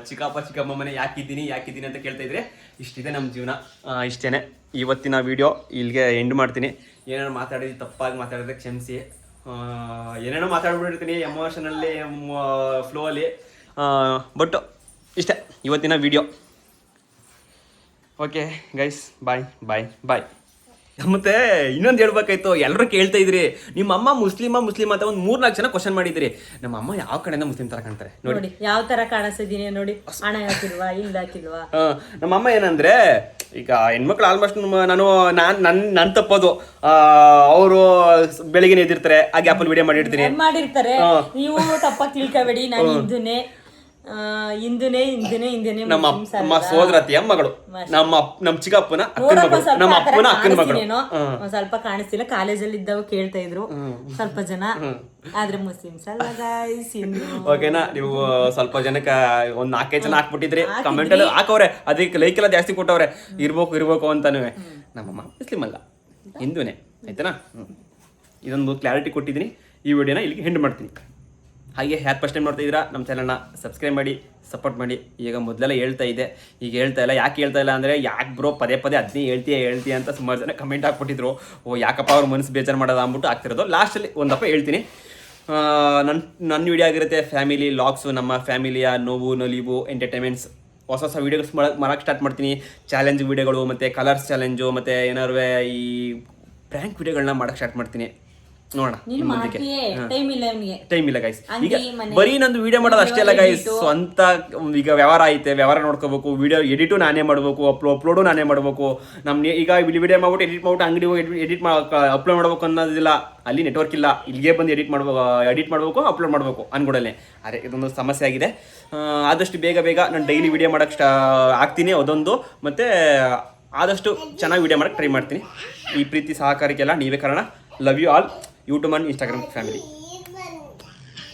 ಚಿಕ್ಕಪ್ಪ ಮನೆ ಯಾಕಿದ್ದೀನಿ ಅಂತ ಕೇಳ್ತಾ ಇದ್ರೆ, ಇಷ್ಟಿದೆ ನಮ್ಮ ಜೀವನ. ಇಷ್ಟೇ ಇವತ್ತಿನ ವಿಡಿಯೋ. ಇಲ್ಲಿಗೆ ಎಂಡ್ ಮಾಡ್ತೀನಿ. ಏನೇನೋ ಮಾತಾಡಿದ್ವಿ, ತಪ್ಪಾಗಿ ಮಾತಾಡಿದ್ರೆ ಕ್ಷಮಿಸಿ. ಏನೇನೋ ಮಾತಾಡ್ಬಿಟ್ಟಿರ್ತೀನಿ ಎಮೋಷನಲ್ಲಿ, ಫ್ಲೋ ಅಲ್ಲಿ. ಬಟ್ ಇಷ್ಟೇ ಇವತ್ತಿನ ವಿಡಿಯೋ. ಓಕೆ ಗೈಸ್, ಬಾಯ್. ಮತ್ತೆ ಇನ್ನೊಂದು ಹೇಳ್ಬೇಕಾಯ್ತು, ಎಲ್ಲರೂ ಕೇಳ್ತಾ ಇದ್ರಿ ನಿಮ್ಮ ಅಮ್ಮ ಮುಸ್ಲಿಮಾ ಅಂತ ಒಂದು 3-4 ಜನ ಕ್ವಶನ್ ಮಾಡಿದ್ರಿ. ನಮ್ಮ ಅಮ್ಮ ಯಾವ ಕಡೆಯಿಂದ ಮುಸ್ಲಿಂ ತರ ಕಾಣ್ತಾರೆ ನೋಡಿ, ಯಾವ ತರ ಕಾಣಿಸ್ತಿದೀನಿ ನೋಡಿ, ಹಣ ಹಾಕಿಲ್ವಾ, ಇಲ್ಲ ಹಾಕಿಲ್ವಾ. ನಮ್ಮ ಅಮ್ಮ ಏನಂದ್ರೆ, ಈಗ ಹೆಣ್ಮಕ್ಳು ಆಲ್ಮೋಸ್ಟ್ ನಾನು ತಪ್ಪೋದು, ಅವರು ಬೆಳಿಗ್ಗೆ ಎದ್ದಿರ್ತಾರೆ, ಆ ಗ್ಯಾಪಲ್ಲಿ ವಿಡಿಯೋ ಮಾಡಿರ್ತಾರೆ. ನೀವು ತಪ್ಪಾಗಿ ತಿಳ್ಕೊಬೇಡಿ, ನಾನು ಹಿಂದೂನೇ ನಮ್ಮ ಸೋದರತಿಯ ಮಗಳು, ನಮ್ಮ ಚಿಕ್ಕಪ್ಪನ ನಮ್ಮ ಅಪ್ಪನ ಅಕ್ಕನ ಮಗಳು. ಸ್ವಲ್ಪ ಕಾಣಿಸ್ತಿಲ್ಲ, ಕಾಲೇಜಲ್ಲಿ ಇದ್ದವ ಕೇಳ್ತಾ ಇದ್ರು ಸ್ವಲ್ಪ ಜನ, ಆದ್ರೆ ಮುಸ್ಲಿಮ್ಸ್ ಅಲ್ಲ ಗೈಸ್. ಓಕೆನಾ, ನೀವು ಸ್ವಲ್ಪ ಜನಕ್ಕೆ ಒಂದ್ 4-5 ಜನ ಹಾಕ್ಬಿಟ್ಟಿದ್ರಿ, ಕಮೆಂಟ್ ಅಲ್ಲಿ ಹಾಕವ್ರೆ, ಅದಕ್ಕೆ ಲೈಕ್ ಎಲ್ಲ ಜಾಸ್ತಿ ಕೊಟ್ಟವ್ರೆ, ಇರ್ಬೇಕು ಅಂತಾನು. ನಮ್ಮಮ್ಮ ಮುಸ್ಲಿಂ ಅಲ್ಲ, ಹಿಂದೂನೇ, ಆಯ್ತನಾ. ಇದೊಂದು ಕ್ಲಾರಿಟಿ ಕೊಟ್ಟಿದ್ದೀನಿ. ಈ ವಿಡಿಯೋನ ಇಲ್ಲಿಗೆ ಹೆಂಡ್ ಮಾಡ್ತೀನಿ. ಹಾಗೆ ಫಸ್ಟ್ ಟೈಮ್ ನೋಡ್ತಾ ಇದ್ದೀರಾ ನಮ್ಮ ಚಾನಲ್ನ ಸಬ್ಸ್ಕ್ರೈಬ್ ಮಾಡಿ, ಸಪೋರ್ಟ್ ಮಾಡಿ. ಈಗ ಮೊದಲೆಲ್ಲ ಹೇಳ್ತಾ ಇದ್ದೆ, ಈಗ ಹೇಳ್ತಾ ಇಲ್ಲ. ಯಾಕೆ ಹೇಳ್ತಾ ಇಲ್ಲ ಅಂದರೆ, ಯಾಕೆ ಬ್ರೋ ಪದೇ ಅದನ್ನೇ ಹೇಳ್ತೀಯ ಅಂತ ಸುಮಾರು ಜನ ಕಮೆಂಟ್ ಹಾಕ್ಬಿಟ್ಟಿದ್ರು. ಯಾಕಪ್ಪ ಅವ್ರ ಮನಸ್ಸು ಬೇಜಾರು ಮಾಡೋದು ಅಂದ್ಬಿಟ್ಟು ಆಗ್ತಿರೋದು. ಲಾಸ್ಟಲ್ಲಿ ಒಂದಪ್ಪ ಹೇಳ್ತೀನಿ, ನನ್ನ ವಿಡಿಯೋ ಆಗಿರುತ್ತೆ ಫ್ಯಾಮಿಲಿ ಲಾಗ್ಸು, ನಮ್ಮ ಫ್ಯಾಮಿಲಿಯ ನೋವು ನಲಿವು ಎಂಟರ್ಟೈನ್ಮೆಂಟ್ಸ್, ಹೊಸ ವೀಡಿಯೋಸ್ ಮಾಡೋಕ್ಕೆ ಸ್ಟಾರ್ಟ್ ಮಾಡ್ತೀನಿ. ಚಾಲೆಂಜ್ ವೀಡಿಯೋಗಳು, ಮತ್ತು ಕಲರ್ಸ್ ಚಾಲೆಂಜು, ಮತ್ತು ಏನಾರು ಈ ಪ್ರ್ಯಾಂಕ್ ವೀಡಿಯೋಗಳನ್ನ ಮಾಡೋಕ್ಕೆ ಸ್ಟಾರ್ಟ್ ಮಾಡ್ತೀನಿ. ನೋಡೋಣ, ಟೈಮ್ ಇಲ್ಲ ಗೈಸ್. ಈಗ ಬರೀ ನಂದು ವಿಡಿಯೋ ಮಾಡೋದು ಅಷ್ಟೇ ಅಲ್ಲ ಗೈಸ್, ಸ್ವಂತ ಈಗ ವ್ಯವಹಾರ ಐತೆ, ವ್ಯವಹಾರ ನೋಡ್ಕೋಬೇಕು, ವಿಡಿಯೋ ಎಡಿಟು ನಾನೇ ಮಾಡಬೇಕು, ಅಪ್ಲೋಡು ನಾನೇ ಮಾಡಬೇಕು. ಈಗ ವಿಡಿಯೋ ಮಾಡ್ಬಿಟ್ಟು ಎಡಿಟ್ ಮಾಡ್ಬಿಟ್ಟು ಅಂಗಡಿ ಎಡಿಟ್ ಅಪ್ಲೋಡ್ ಮಾಡ್ಬೇಕು ಅನ್ನೋದಿಲ್ಲ, ಅಲ್ಲಿ ನೆಟ್ವರ್ಕ್ ಇಲ್ಲ. ಇಲ್ಲಿಗೆ ಬಂದು ಎಡಿಟ್ ಮಾಡಬೇಕು, ಅಪ್ಲೋಡ್ ಮಾಡಬೇಕು ಅನ್ಕೊಡಲ್ಲೇ. ಅದೇ ಇದೊಂದು ಸಮಸ್ಯೆ ಆಗಿದೆ. ಆದಷ್ಟು ಬೇಗ ನಾನು ಡೈಲಿ ವಿಡಿಯೋ ಮಾಡೋಕ್ಕೆ ಆಗ್ತೀನಿ, ಅದೊಂದು. ಮತ್ತು ಆದಷ್ಟು ಚೆನ್ನಾಗಿ ವಿಡಿಯೋ ಮಾಡೋಕ್ಕೆ ಟ್ರೈ ಮಾಡ್ತೀನಿ. ಈ ಪ್ರೀತಿ ಸಹಕಾರಕ್ಕೆಲ್ಲ ನೀವೇ ಕಾರಣ. Love you all, YouTube and Instagram family.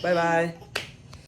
Bye.